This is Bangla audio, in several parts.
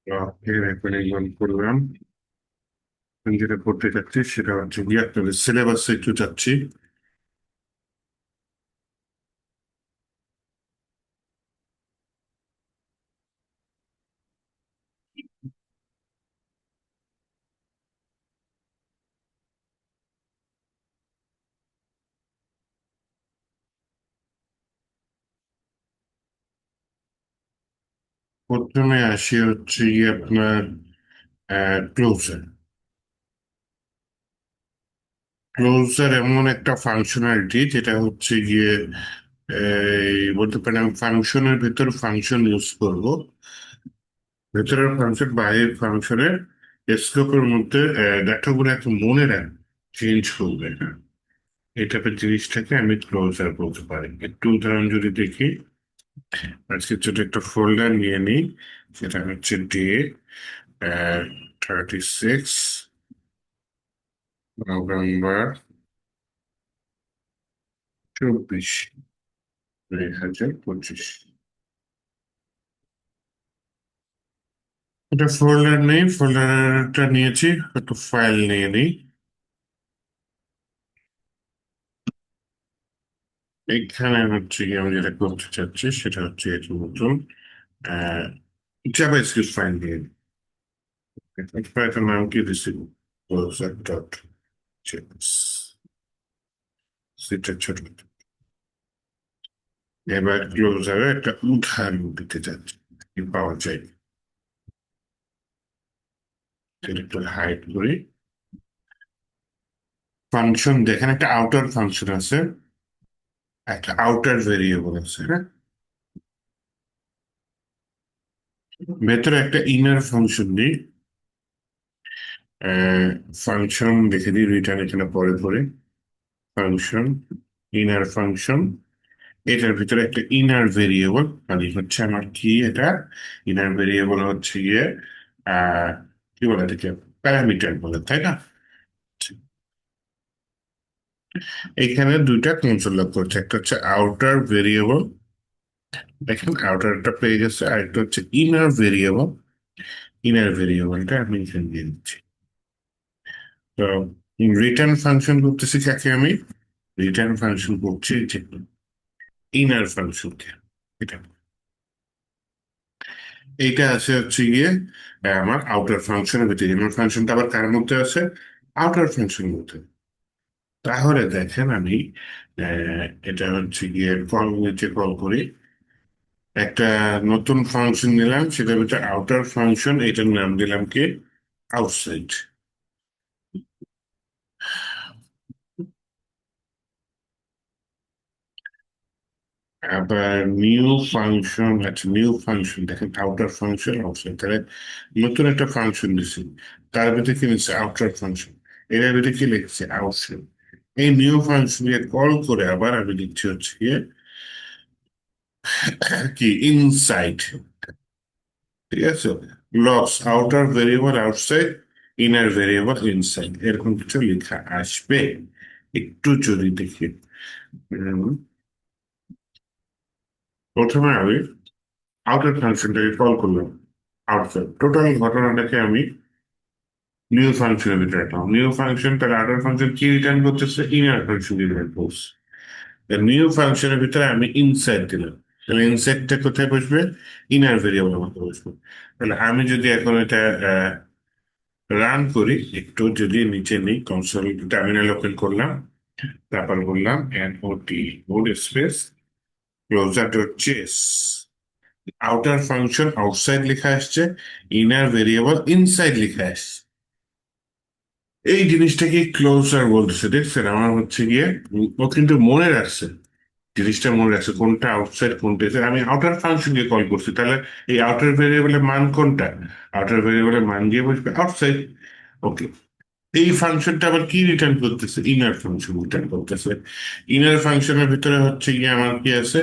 রেকর্ডিং করলাম। আমি যেটা করতে চাচ্ছি সেটা হচ্ছে গিয়ে আপনাদের সিলেবাসে একটু যাচ্ছি। প্রথমে আসি হচ্ছে গিয়ে আপনার ক্লোজার। ক্লোজার এমন একটা ফাংশনালিটি যেটা হচ্ছে গিয়ে বলতে পারেন আমি ফাংশনের ভেতর ফাংশন ইউজ করব। ভেতরের ফাংশন বাইরের ফাংশনের স্কোপের মধ্যে ডাটাগুলো এত মনে রাখ চেঞ্জ করবে না। এই টাইপের জিনিসটাকে আমি ক্লোজার বলতে পারি। একটু উদাহরণ যদি দেখি, আজকে ছোট একটা ফোল্ডার নিয়ে নিই। সেটা হচ্ছে ডে 36 নভেম্বর 24, 2025। এটা ফোল্ডার নেই, ফোল্ডারটা নিয়েছি, একটু ফাইল নিয়ে নিই। এখানে হচ্ছে কি আমি যেটা করতে চাচ্ছি সেটা হচ্ছে এর মতন জাভাস্ক্রিপ্ট ফাইল নিয়ে নিই। ফাইলটার নাম কি দিচ্ছি, ক্লোজার.js। সেটা ছোট। এবার ক্লোজারে একটা উদাহরণ দিতে চাচ্ছি, কি পাওয়া যায়। এটা একটু হাইড করি। ফাংশন দেখেন, একটা আউটার ফাংশন আছে, একটা আউটার ভেরিয়েবল আছে, হ্যাঁ। ভেতরে একটা ইনার ফাংশন নেই। ফাংশন দেখে দিই, রিটার্ন এখানে পরে পরে ফাংশন, ইনার ফাংশন। এটার ভিতরে একটা ইনার ভেরিয়েবল, মানে হচ্ছে আমার কি এটা, ইনার ভেরিয়েবল হচ্ছে গিয়ে আহ কি বলে এটাকে, প্যারামিটার বলে, তাই না? এখানে দুইটা কনসোল লগ করছে, একটা হচ্ছে আউটার ভেরিয়েবল, দেখেন আউটারটা পেয়ে গেছে, আর একটা হচ্ছে ইনার ভেরিয়েবল। ইনার ভেরিয়েবলটা আমি এখানে দিয়ে দিচ্ছি। তো রিটার্ন ফাংশন করতেছি কাকে আমি, রিটার্ন ফাংশন করছি যে ইনার ফাংশনকে। এটা এইটা আছে হচ্ছে গিয়ে আমার আউটার ফাংশনের ভিতরে। ইনার ফাংশনটা আবার কার মধ্যে আছে, আউটার ফাংশন মধ্যে। তাহলে দেখেন আমি এটা হচ্ছে গিয়ে কল, নিচে কল করি, একটা নতুন ফাংশন নিলাম, সেটার ভিতরে আউটার ফাংশন, এটার নাম দিলাম কি, আউটসাইড। আবার নিউ ফাংশন আছে, নিউ ফাংশন দেখেন, আউটার ফাংশন আউটসাইড, তাহলে নতুন একটা ফাংশন দিচ্ছি, তার ভিতরে কি লিখছে, আউটার ফাংশন। এর ভিতরে কি লিখছে, আউটসাইড। এই নিউ ফাংশনকে কল করে আবার আমি লিখছি হচ্ছে গিয়ে কি, ইনসাইড। ঠিক আছে, loss outer variable outside, inner variable inside, এরকম কিছু লেখা আসবে। একটু যদি দেখি, উম, প্রথমে আমি আউটার ফাংশনটাকে কল করলাম, আউটসাইড, টোটাল ঘটনাটাকে আমি নিউ ফাংশনের ভিতরে রাখলাম। নিউ ফাংশন তার আউটার ফাংশন কি রিটার্ন করতেছে, ইনার ফাংশন রিটার্ন করছে। নিউ ফাংশনের ভিতরে আমি ইনসাইড দিলাম, তাহলে ইনসাইডটা কোথায় বসবে, ইনার ভেরিয়েবলের মধ্যে বসবে। তাহলে আমি যদি এখন এটা রান করি, একটু যদি নিচে নিই, কনসোল টার্মিনাল ওপেন করলাম, তারপর বললাম এনওটি মোড স্পেস ক্লোজার.js, আউটার ফাংশন আউটসাইড লেখা আসছে, ইনার ভেরিয়েবল ইনসাইড লেখা আসছে। এই জিনিসটাকে ক্লোজার বলতেছে, দেখছেন আমার হচ্ছে গিয়ে ও কিন্তু মনে রাখছে, জিনিসটা মনে রাখছে কোনটা আউটসাইড কোনটা inside। আমি আউটার ফাংশনকে কল করছি, তাহলে এই আউটার ভেরিয়েবলের মান কোনটা, আউটার ভেরিয়েবলের মান দিয়ে বসবে আউটসাইড। ওকে, এই ফাংশনটা আবার কি রিটার্ন করতেছে, ইনার ফাংশন রিটার্ন করতেছে। ইনার ফাংশনের ভিতরে হচ্ছে গিয়ে আমার কি আছে,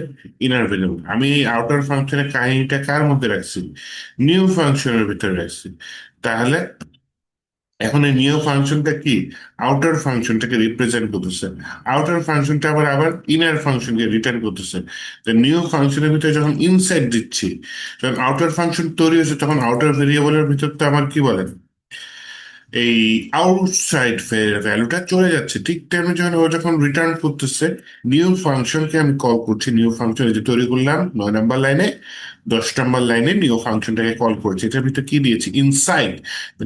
ইনার ভেরিয়েবল। আমি এই আউটার ফাংশনের কাহিনীটা কার মধ্যে রাখছি, নিউ ফাংশনের ভিতরে রাখছি। তাহলে এখন এই নিও ফাংশনটা কি, আউটার ফাংশনটাকে রিপ্রেজেন্ট করতেছে, আউটার ফাংশনটা আবার আবার ইনার ফাংশনকে রিটার্ন করতেছে। তো নিও ফাংশনের ভিতরে যখন ইনসাইড দিচ্ছি, যখন আউটার ফাংশন তৈরি হয়েছে, তখন আউটার ভেরিয়েবলের ভিতর তো আমার কি বলে, এই আউটসাইড ভ্যালুটা চলে যাচ্ছে। ঠিক তেমনি যখন ও যখন রিটার্ন করতেছে, নিউ ফাংশনকে আমি কল করছি, নিউ ফাংশন যে তৈরি করলাম 9 নম্বর লাইনে, 10 নম্বর লাইনে নিউ ফাংশনটাকে কল করছি, এটার ভিতরে কি দিয়েছি, ইনসাইড।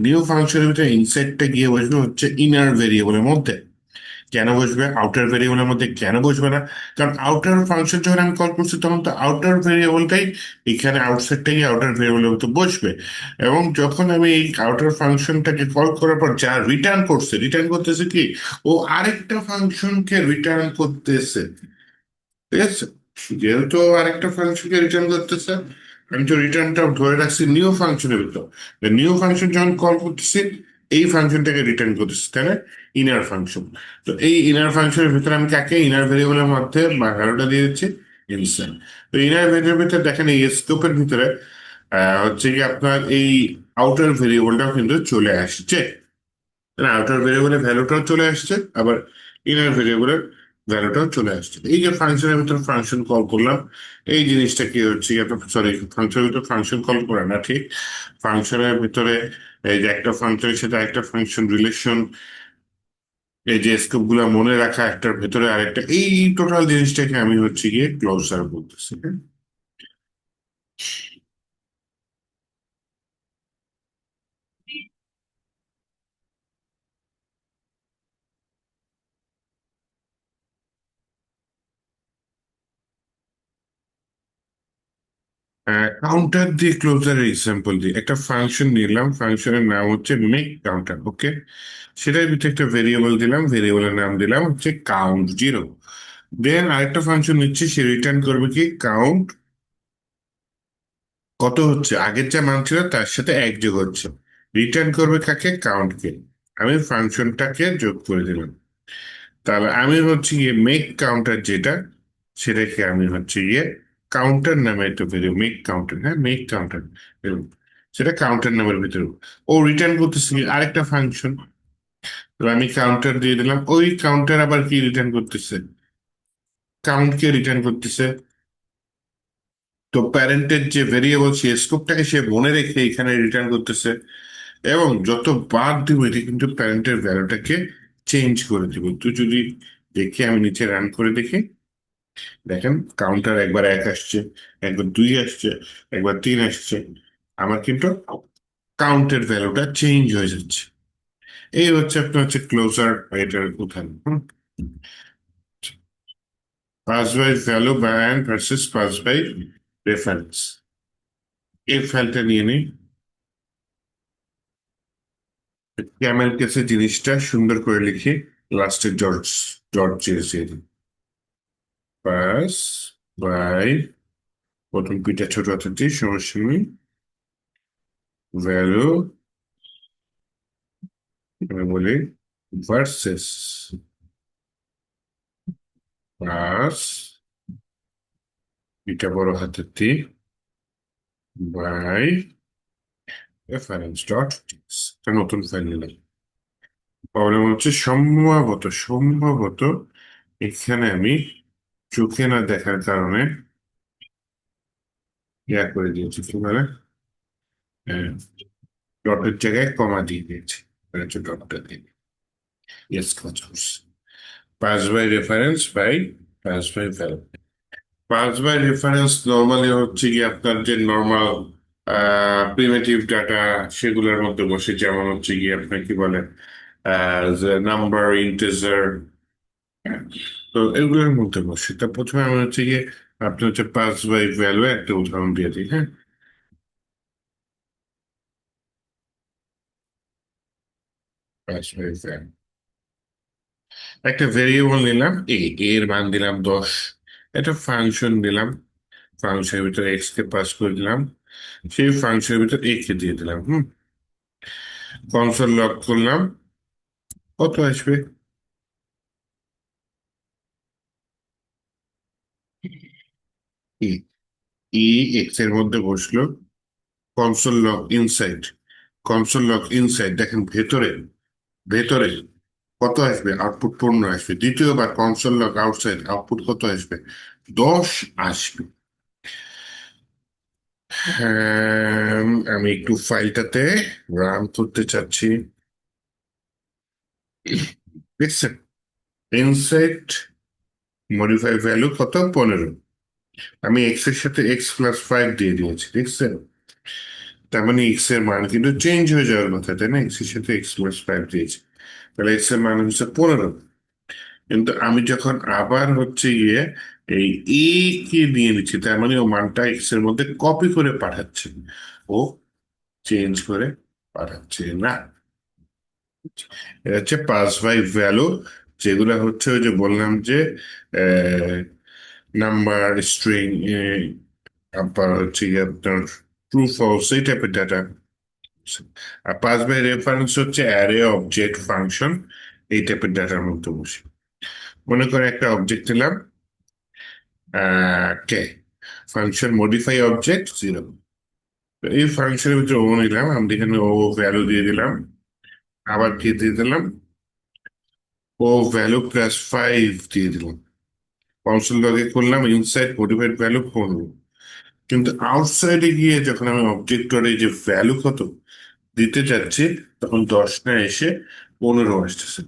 নিউ ফাংশনের ভিতরে ইনসাইডটা গিয়ে বসবে হচ্ছে ইনার ভেরিয়েবলের মধ্যে। কেন বসবে আউটার ভেরিয়েবলের মধ্যে, কেন বসবে না? কারণ আউটার ফাংশন যখন আমি কল করছি, তখন তো আউটার ভেরিয়েবলটাই এখানে, আউটসাইডটাই আউটার ভেরিয়েবলের মধ্যে বসবে। এবং যখন আমি এই আউটার ফাংশনটাকে কল করার পর যা রিটার্ন করছে, রিটার্ন করতেছে কি, ও আরেকটা ফাংশনকে রিটার্ন করতেছে। ঠিক আছে, যেহেতু আরেকটা ফাংশনকে রিটার্ন করতেছে, আমি তো রিটার্নটা ধরে রাখছি নিউ ফাংশনের ভিতর। নিউ ফাংশন যখন কল করতেছি, এই ফাংশনটাকে রিটার্ন করতেছি, তাহলে ইনার ফাংশন। তো এই ইনার ফাংশনের ভিতরে আমি কাকে, ইনার ভেরিয়েবলের মধ্যে বা ভ্যালুটা দিয়ে দিচ্ছি, ইনসাইড। তো ইনার ভেরিয়েবলের ভিতরে দেখেন এই স্কোপের ভিতরে হচ্ছে কি আপনার এই আউটার ভেরিয়েবলটাও কিন্তু চলে আসছে। আউটার ভেরিয়েবলের ভ্যালুটাও চলে আসছে, আবার ইনার ভেরিয়েবলের ভ্যালুটাও চলে আসছে। এই যে ফাংশনের ভিতর ফাংশন কল করলাম, এই জিনিসটা কি হচ্ছে, সরি, ফাংশনের ভিতর ফাংশন কল করে না, ঠিক ফাংশনের ভিতরে এই যে একটা ফাংশনের সাথে একটা ফাংশন রিলেশন, এই যে স্কোপ গুলা মনে রাখা, একটার ভেতরে আরেকটা, এই টোটাল জিনিসটাকে আমি হচ্ছে গিয়ে ক্লোজার বলতেছি। কাউন্টার দিয়ে ক্লোজারের এক্সাম্পল দিই, একটা ফাংশন নিলাম, ফাংশনের নাম হচ্ছে মেক কাউন্টার, ওকে। সেটার ভিতরে একটা ভেরিয়েবল দিলাম, ভেরিয়েবলের নাম দিলাম হচ্ছে count 0। দেন আরেকটা ফাংশন নিচ্ছে, সে রিটার্ন করবে কি, কাউন্ট কত হচ্ছে, আগের যা মান ছিল তার সাথে এক যোগ হচ্ছে। রিটার্ন করবে কাকে, কাউন্টকে। আমি ফাংশনটাকে যোগ করে দিলাম। তাহলে আমি হচ্ছে গিয়ে মেক কাউন্টার যেটা, সেটাকে আমি হচ্ছে গিয়ে কাউন্টার নামে একটা ভেরিয়েবল, মেক কাউন্টার, হ্যাঁ মেক কাউন্টার, সেটা কাউন্টার নামের ভিতরে ও রিটার্ন করতেছে কি, আরেকটা ফাংশন। তো আমি কাউন্টার দিয়ে দিলাম, ওই কাউন্টার আবার কি রিটার্ন করতেছে, কাউন্টকে রিটার্ন করতেছে। তো প্যারেন্টের যে ভেরিয়েবল, সে স্কোপটাকে সে মনে রেখে এখানে রিটার্ন করতেছে। এবং যত বার দিব, এটি কিন্তু প্যারেন্টের ভ্যালুটাকে চেঞ্জ করে দিব। তো যদি দেখি, আমি নিচে রান করে দেখি, দেখেন কাউন্টার একবার 1 আসছে, একবার 2 আসছে, একবার 3 আসছে, আমার কিন্তু কাউন্টের ভ্যালুটা চেঞ্জ হয়ে যাচ্ছে। এই হচ্ছে আপনার হচ্ছে ক্লোজার এটার উদাহরণ। Pass by value band versus pass by reference. এই ফাইলটা নিয়ে নিই, ক্যামেল কেসে জিনিসটা সুন্দর করে লিখি, লাস্টে জর্জ, জর্জ পাস বাই, প্রথম পিটা ছোট হাতের সমস্যা নেই, ভ্যালু, আমি বলি ভার্সেস, প্লাস এটা বড় হাতের বাই রেফারেন্স ডট একটা নতুন ফাইল নিলাম। প্রবলেম হচ্ছে সম্ভবত, এখানে আমি চোখে না দেখার কারণে ইয়া করে দিয়েছি, কি বলে, ডটের জায়গায় কমা দিয়ে দিয়েছি, হচ্ছে ডটটা দিয়ে, ইয়েস কাজ করছে। Pass by reference by pass by value. Pass by reference normally হচ্ছে কি আপনার যে নর্মাল প্রিমিটিভ ডাটা, সেগুলোর মধ্যে বসে, যেমন হচ্ছে কি আপনার কি বলে, নাম্বার, ইন্টিজার, তো এগুলোর মধ্যে বসে। তা প্রথমে আমি হচ্ছে গিয়ে আপনি হচ্ছে পাস বাই ভ্যালু একটা উদাহরণ দিয়ে দিই, হ্যাঁ। পাস বাই ভ্যালু, একটা ভেরিয়েবল নিলাম এ, এর মান দিলাম 10, একটা ফাংশন দিলাম, ফাংশনের ভিতরে এক্স কে পাস করে দিলাম, সেই ফাংশনের ভিতরে এ কে দিয়ে দিলাম, কনসোল লক করলাম, কত আসবে, ই, ই এক্স এর মধ্যে বসলো, console lock inside, console log inside, দেখেন ভেতরে ভেতরে কত আসবে? আউটপুট 15 আসবে। দ্বিতীয়বার কনসোল লগ আউটসাইড, আউটপুট কত আসবে? 10 আসবে। হ্যাঁ, আমি একটু ফাইলটাতে রান করতে চাচ্ছি। দেখছেন, ইনসাইড মডিফাই ভ্যালু কত? 15। আমি এক্স এর সাথে x+5 দিয়ে দিয়েছি, দেখছেন? তার মানে এক্স এর মান কিন্তু চেঞ্জ হয়ে যাওয়ার কথা, তাই না? এক্স এর সাথে x+5 দিয়েছি, তাহলে এক্স এর মান হচ্ছে 15। কিন্তু আমি যখন আবার হচ্ছে গিয়ে এই এ কে নিয়ে নিচ্ছি, তার মানে ও মানটা এক্স এর মধ্যে কপি করে পাঠাচ্ছে, ও চেঞ্জ করে পাঠাচ্ছে না। এটা হচ্ছে পাস বাই ভ্যালু, যেগুলো হচ্ছে ওই যে বললাম যে নাম্বার, স্ট্রিং, আবার হচ্ছে গিয়ে আপনার ট্রু ফলস, এই টাইপের ডাটা। আর পাস বাই রেফারেন্স হচ্ছে অ্যারে, অবজেক্ট, ফাংশন, এই টাইপের ডাটার মধ্যে বসে। মনে করে একটা অবজেক্ট নিলাম, কে ফাংশন মডিফাই অবজেক্ট 0। এই ফাংশনের ভিতরে ও নিলাম, আমি এখানে ও ভ্যালু দিয়ে দিলাম, আবার কি দিয়ে দিলাম? ও ভ্যালু +5 দিয়ে দিলাম। কনসোল লগে করলাম ইনসাইড মডিফাইড ভ্যালু 15। কিন্তু আউটসাইডে গিয়ে যখন আমি অবজেক্টরে যে ভ্যালু কত দিতে যাচ্ছি, তখন 10 না এসে 15 আসতেছে।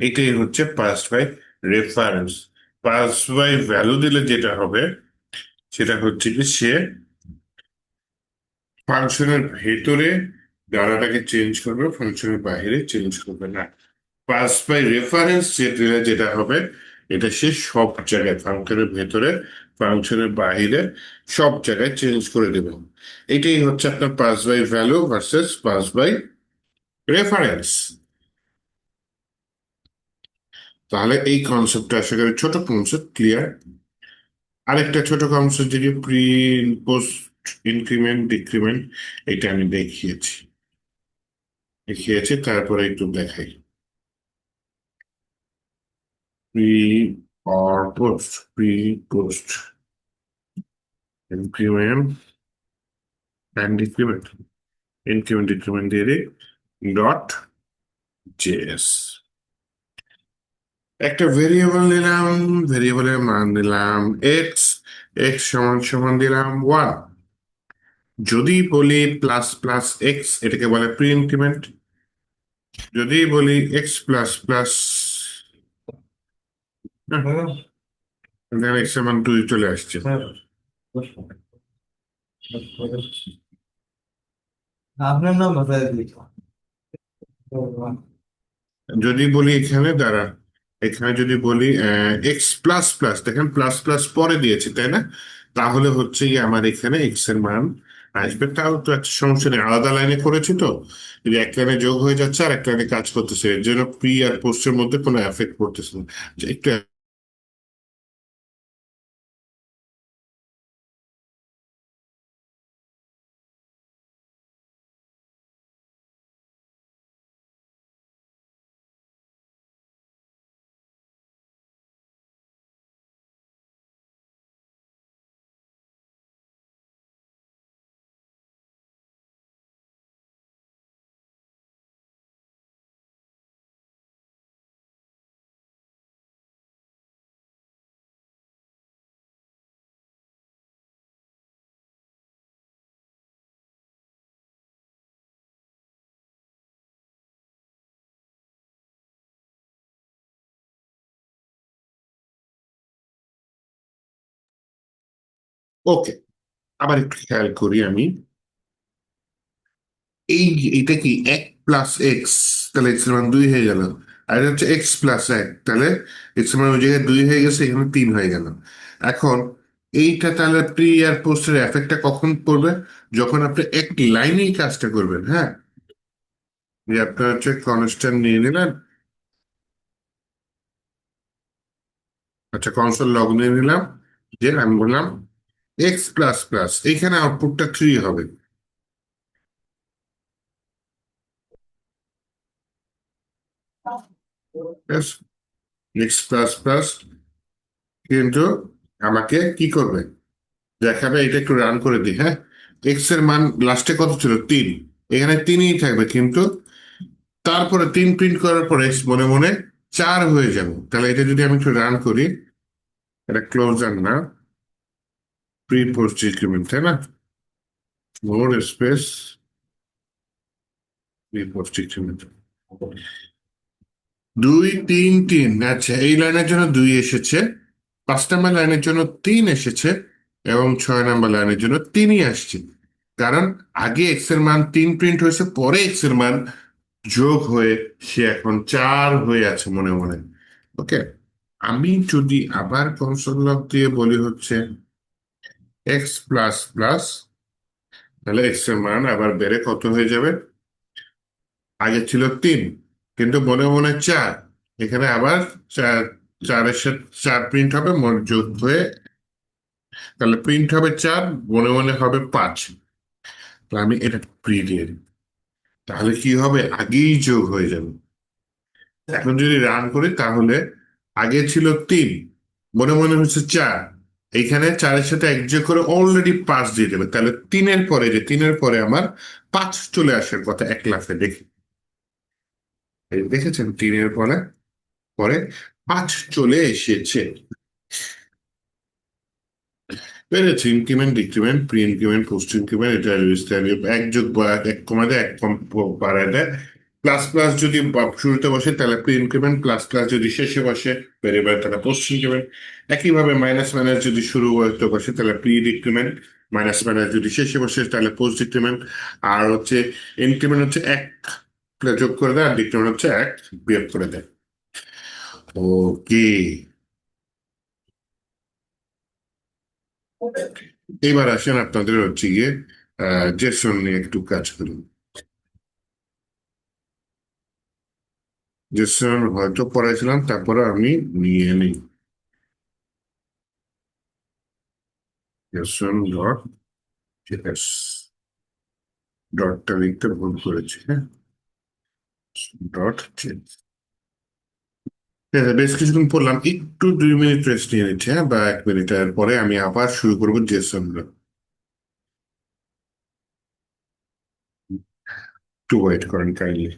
এটাই হচ্ছে pass by reference. Pass by value দিলে যেটা হবে সেটা হচ্ছে কি, সে ফাংশনের ভেতরে ডাটাটাকে চেঞ্জ করবে, ফাংশনের বাইরে চেঞ্জ করবে না। পাস বাই রেফারেন্স যেটা যেটা হবে, এটা সে সব জায়গায়, ফাংশনের ভেতরে, ফাংশনের বাইরে, সব জায়গায় চেঞ্জ করে দেবে। এটাই হচ্ছে আপনার pass by value versus pass by reference. তাহলে এই কনসেপ্টটা আশা করি, ছোট কনসেপ্ট, ক্লিয়ার। আরেকটা ছোট কনসেপ্ট যেটি প্রি পোস্ট ইনক্রিমেন্ট ডিক্রিমেন্ট, এটা আমি দেখিয়েছি, তারপরে একটু দেখাই। Pre or post increment and decrement দিয়ে দিই ডট জেএস। একটা ভেরিয়েবল নিলাম, ভেরিয়েবলের মান দিলাম এক্স, এক্স সমান সমান দিলাম 1। যদি বলি ++x, এটাকে বলে প্রি ইনক্রিমেন্ট। যদি বলি x++, এক্স এর মান 2 চলে আসছে। আপনার নাম বাতায় দিই। যদি বলি এখানে দ্বারা, এখানে যদি বলি x++, দেখেন প্লাস প্লাস পরে দিয়েছি, তাই না? তাহলে হচ্ছে গিয়ে আমার এখানে এক্স এর মান আসবে। তাও তো একটা সমস্যা নেই, আলাদা লাইনে করেছি তো, যদি এক লাইনে যোগ হয়ে যাচ্ছে আর এক লাইনে কাজ করতেছে, এর জন্য প্রি আর পোস্টের মধ্যে কোনো এফেক্ট পড়তেছে না। যে একটু ওকে, আবার একটু খেয়াল করি আমি। এই এটা কি 1+x, তাহলে এক্স এর মান 2 হয়ে গেল। আর এটা হচ্ছে x+1, তাহলে এক্স এর মান ওই জায়গায় 2 হয়ে গেছে, এখানে 3 হয়ে গেল। এখন এইটা তাহলে প্রি আর পোস্টের এফেক্টটা কখন পড়বে? যখন আপনি এক লাইনেই কাজটা করবেন, হ্যাঁ। যে আপনার হচ্ছে কনস্ট্যান্ট নিয়ে নিলেন, আচ্ছা কনসোল লগ নিয়ে নিলাম, যে আমি বললাম x++, এইখানে আউটপুটটা 3 হবে। x++, কিন্তু আমাকে কি করবে দেখাবে, এটা একটু রান করে দিই, হ্যাঁ। এক্স এর মান লাস্টে কত ছিল? 3। এখানে তিনই থাকবে, কিন্তু তারপরে তিন প্রিন্ট করার পরে মনে মনে চার হয়ে যাবে। তাহলে এটা যদি আমি একটু রান করি, এটা ক্লোজার না, প্রি পোস্ট ইনক্রিমেন্ট, তাই না? মোর স্পেস প্রি পোস্ট ইনক্রিমেন্ট, দুই তিন তিন। আচ্ছা, এই লাইনের জন্য দুই এসেছে, 5 নম্বর লাইনের জন্য তিন এসেছে, এবং 6 নম্বর লাইনের জন্য তিনই আসছে। কারণ আগে এক্স এর মান তিন প্রিন্ট হয়েছে, পরে এক্স এর মান যোগ হয়ে সে এখন চার হয়ে আছে মনে মনে। ওকে, আমি যদি আবার কনসোল লগ দিয়ে বলি হচ্ছে এক্স প্লাস প্লাস, তাহলে এক্স এর মান আবার বেড়ে কত হয়ে যাবে? আগে ছিল তিন, কিন্তু মনে মনে চার। এখানে আবার চার, চারের সাথে চার প্রিন্ট হবে, যোগ হয়ে, তাহলে প্রিন্ট হবে চার, মনে মনে হবে পাঁচ। তো আমি এটা প্রিন্ট দিয়ে দিই, তাহলে কি হবে? আগেই যোগ হয়ে যাবে। এখন যদি রান করি তাহলে আগে ছিল তিন, মনে মনে হচ্ছে চার, এইখানে চারের সাথে এক যোগ করে অলরেডি পাঁচ দিয়ে দেবে। তাহলে তিনের পরে, যে তিনের পরে আমার পাঁচ চলে আসার কথা এক লাফে, দেখি এই দেখেছেন, তিনের পরে পরে পাঁচ চলে এসেছে। পেরেছি, increment decrement pre increment post increment, এটা এক যোগ বা এক কমা দেয়, এক কম বাড়ায় দেয়। প্লাস প্লাস যদি শুরুতে বসে তাহলে প্রি ইনক্রিমেন্ট, প্লাস প্লাস যদি শেষে বসে ভেরিয়েবল তাহলে পোস্ট ইনক্রিমেন্ট। একইভাবে মাইনাস মাইনাস যদি শুরু হতে বসে তাহলে প্রি ডিক্রিমেন্ট, মাইনাস মাইনাস যদি শেষে বসে তাহলে পোস্ট ডিক্রিমেন্ট। আর হচ্ছে ইনক্রিমেন্ট হচ্ছে এক যোগ করে দেয়, আর ডিক্রিমেন্ট হচ্ছে এক বিয়োগ করে দেয়। ওকে, এবার আসেন আপনাদের হচ্ছে গিয়ে জেসন নিয়ে একটু কাজ করি। জেসন হয়তো পড়াইছিলাম, তারপরে আমি নিয়ে নিই জেসন ডট জেএস। ডটটা লিখতে ভুল করেছি, হ্যাঁ, ডট জেএস। বেশ কিছুক্ষণ পড়লাম, একটু 2 মিনিট রেস্ট নিয়ে নিচ্ছে, হ্যাঁ, বা 1 মিনিটের পরে আমি আবার শুরু করবো জেসন। একটু ওয়েট করেন কাইন্ডলি।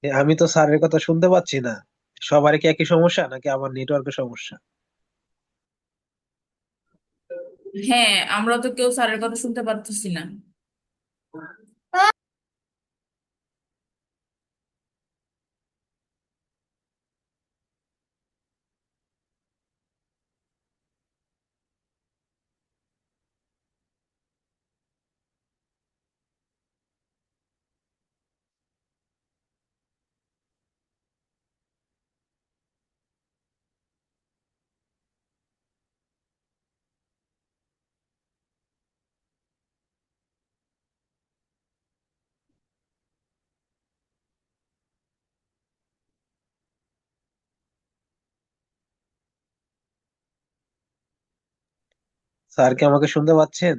আমি তো স্যারের কথা শুনতে পাচ্ছি না। সবারই কি একই সমস্যা নাকি আমার নেটওয়ার্কের সমস্যা? হ্যাঁ, আমরা তো কেউ স্যারের কথা শুনতে পারতেছি না। স্যার কি আমাকে শুনতে পাচ্ছেন?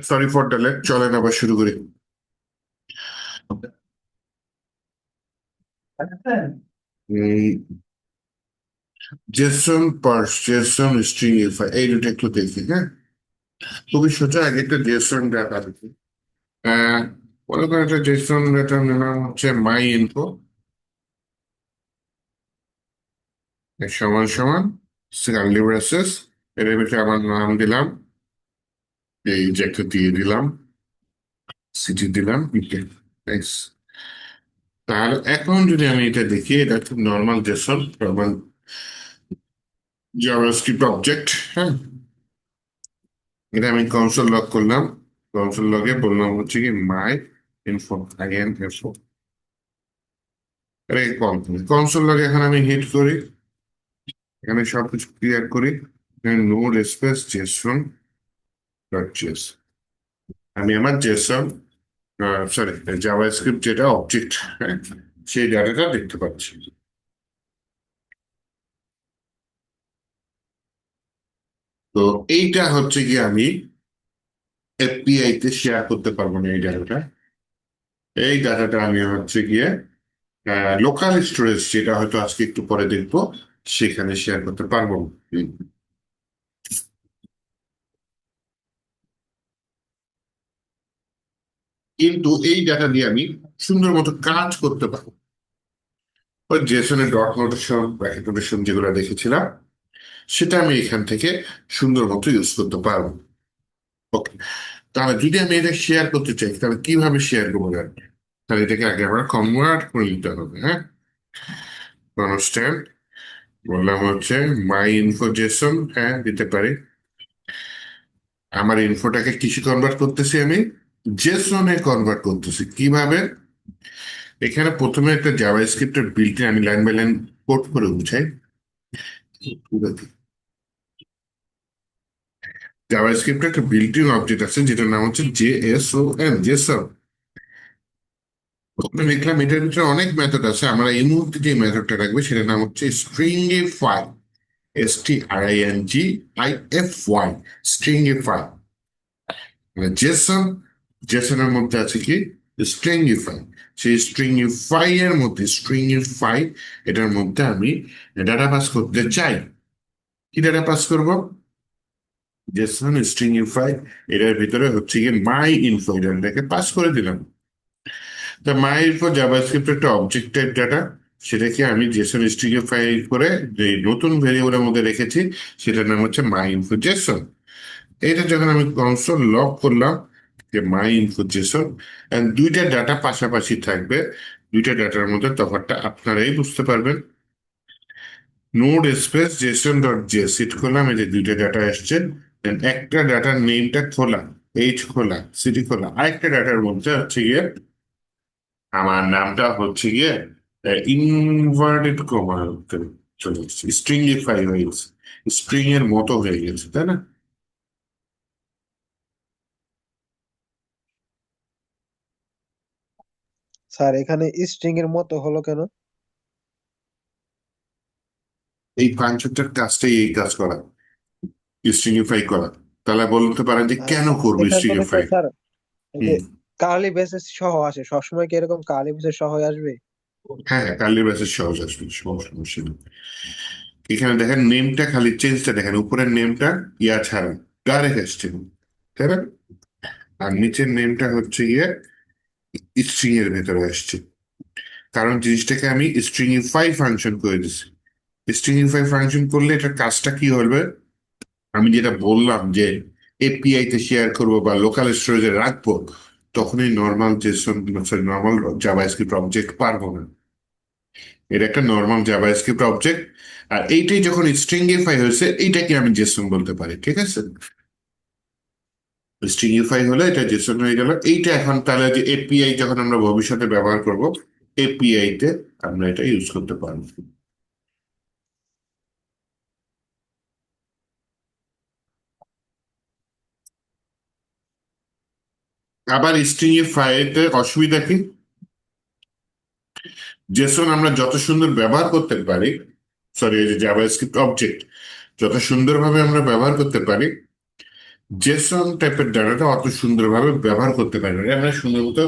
সরি ফর ডিলে, চলেন আবার শুরু করি। জেসন পার্স, জেসন স্ট্রিং ইউফাই, এই দুটো একটু দেখি। হ্যাঁ, খুবই সোজা। আগে একটা জেসন ডাটা দেখি। আহ, মনে করেন একটা জেসন ডাটা নাম হচ্ছে মাই ইনফো সমান সমান কার্লি ব্রেসেস, এর ভিতরে আমার নাম দিলাম, এই যে একটা দিয়ে দিলাম, সিটি দিলাম, ওকে। তাহলে এখন যদি আমি এটা দেখি, এটা খুব normal Jason, normal JavaScript object. হ্যাঁ, এটা আমি কনসোল লগ করলাম। কনসোল লগে বললাম হচ্ছে কি মাই ইনফো, আগেন ইনফো, এটা কনসোল লগে এখন আমি হিট করি, এখানে সবকিছু ক্লিয়ার করি। Node space JSON dot JS, আমি আমার জেসন, সরি, জাভাস্ক্রিপ্ট যেটা অবজেক্ট, হ্যাঁ, সেই ডাটাটা দেখতে পাচ্ছি। তো এইটা হচ্ছে কি আমি এপিআই তে শেয়ার করতে পারবো না এই ডাটাটা। এই ডাটাটা আমি হচ্ছে গিয়ে লোকাল স্টোরেজ, যেটা হয়তো আজকে একটু পরে দেখবো, সেখানে শেয়ার করতে পারবো না। কিন্তু এই ডাটা দিয়ে আমি সুন্দর মতো কাজ করতে পারবো। ওই জেসনের ডট নোটেশন বা নোটেশন যেগুলো দেখেছিলাম, সেটা আমি এখান থেকে সুন্দর মতো ইউজ করতে পারবো। ওকে, তাহলে যদি আমি এটা শেয়ার করতে চাই, তাহলে কিভাবে শেয়ার করবো জানি? তাহলে এটাকে আগে আমরা কনভার্ট করে নিতে হবে। হ্যাঁ, কনস্ট্যান্ট বললাম হচ্ছে মাই ইনফো জেসন, হ্যাঁ দিতে পারি। আমার ইনফোটাকে কিসে কনভার্ট করতেছি আমি? জেসনে কনভার্ট করতেছি। কিভাবে? এখানে প্রথমে একটা জাভাস্ক্রিপ্টের বিল্ট আমি লাইন বাই লাইন কোড করে বুঝাই। জাভাস্ক্রিপ্টের একটা বিল্ট ইন অবজেক্ট আছে যেটার নাম হচ্ছে জেএসওএন, জেসন। প্রথমে লিখলাম এটার ভিতরে অনেক মেথড আছে, আমরা এই মুহূর্তে যে মেথডটা রাখবে সেটার নাম হচ্ছে স্ট্রিংইফাই, STRINGIFY, স্ট্রিংইফাই। মানে জেসন, জেসনের মধ্যে আছে কি স্ট্রিংইফাই। সেই স্ট্রিংইফাই এর মধ্যে স্ট্রিংইফাই এটার মধ্যে আমি ডাটা পাস করতে চাই। কি ডাটা পাস করব? জেসন স্ট্রিংইফাই এটার ভিতরে হচ্ছে গিয়ে মাই ইনফো এটাকে পাস করে দিলাম। তা মাই ইনফো জাভাস্ক্রিপ্ট একটা অবজেক্ট টাইপ ডাটা, সেটাকে আমি জেসন স্ট্রিংইফাই করে যে নতুন ভেরিয়েবলের মধ্যে রেখেছি সেটার নাম হচ্ছে মাই ইনফো জেসন। এটা যখন আমি কনসোল লক করলাম যে মাই ইনফো জেসন, দুইটা ডাটা পাশাপাশি থাকবে, দুইটা ডাটার মধ্যে তফাৎটা আপনারাই বুঝতে পারবেন। নোড স্পেস জেসন ডট জেসিট খোলা, আমি যে দুইটা ডাটা আসছে, then একটা ডাটার নেমটা খোলা, এইচ খোলা, সিটি খোলা, আরেকটা ডাটার মধ্যে হচ্ছে গিয়ে আমার নামটা হচ্ছে গিয়ে ইনভার্টেড কমা চলে এসেছে, স্ট্রিংইফাই হয়ে গেছে, স্ট্রিং এর মতো হয়ে গেছে, তাই না? স্যার এখানে স্ট্রিং এর মতো হলো কেন? এই ফাংশনটার কাজটাই এই কাজ করা, স্ট্রিংইফাই করা। তাহলে বলতে পারেন যে কেন করবো এখানে মানে স্ট্রিংইফাই? স্যার এই যে হুম। কার্লি বেসিস সহ আসে, সবসময় কি এরকম কার্লি বেসিস সহ আসবে? হ্যাঁ হ্যাঁ, কার্লি ব্রেসেস সহজ আসবে, সমস্যা নেই। এখানে দেখেন নেমটা খালি চেঞ্জটা দেখেন, উপরের নেমটা ইয়া ছাড়া ডাইরেক্ট আসছে, তাই না? আর নিচের নেমটা হচ্ছে গিয়ে স্ট্রিং এর ভেতরে আসছে, কারণ জিনিসটাকে আমি স্ট্রিংইফাই ফাংশন করে দিচ্ছি। স্ট্রিংইফাই ফাংশন করলে এটার কাজটা কি হবে? আমি যেটা বললাম যে এপিআই তে শেয়ার করবো বা লোকাল স্টোরেজে রাখবো, তখনই normal Jason normal JavaScript object পারবো না। এটা একটা নর্মাল জাভাস্ক্রিপ্ট অবজেক্ট, আর এইটাই যখন স্ট্রিংইফাই হয়েছে এইটাকে আমি জেসন বলতে পারি, ঠিক আছে? স্ট্রিংইফাই হলে এটা জেসন হয়ে গেল। এইটা এখন তাহলে যে এপিআই যখন আমরা ভবিষ্যতে ব্যবহার করব, এপিআই তে আমরা এটা ইউজ করতে পারবো। আবার স্ট্রিংইফাই তে অসুবিধা কি? জেসন আমরা যত সুন্দর ব্যবহার করতে পারি, সরি এই যে জাভাস্ক্রিপ্ট অবজেক্ট যত সুন্দরভাবে আমরা ব্যবহার করতে পারি, জেসন টাইপের ডাটাটা অত সুন্দরভাবে ব্যবহার করতে পারি না, আমরা সুন্দর মতো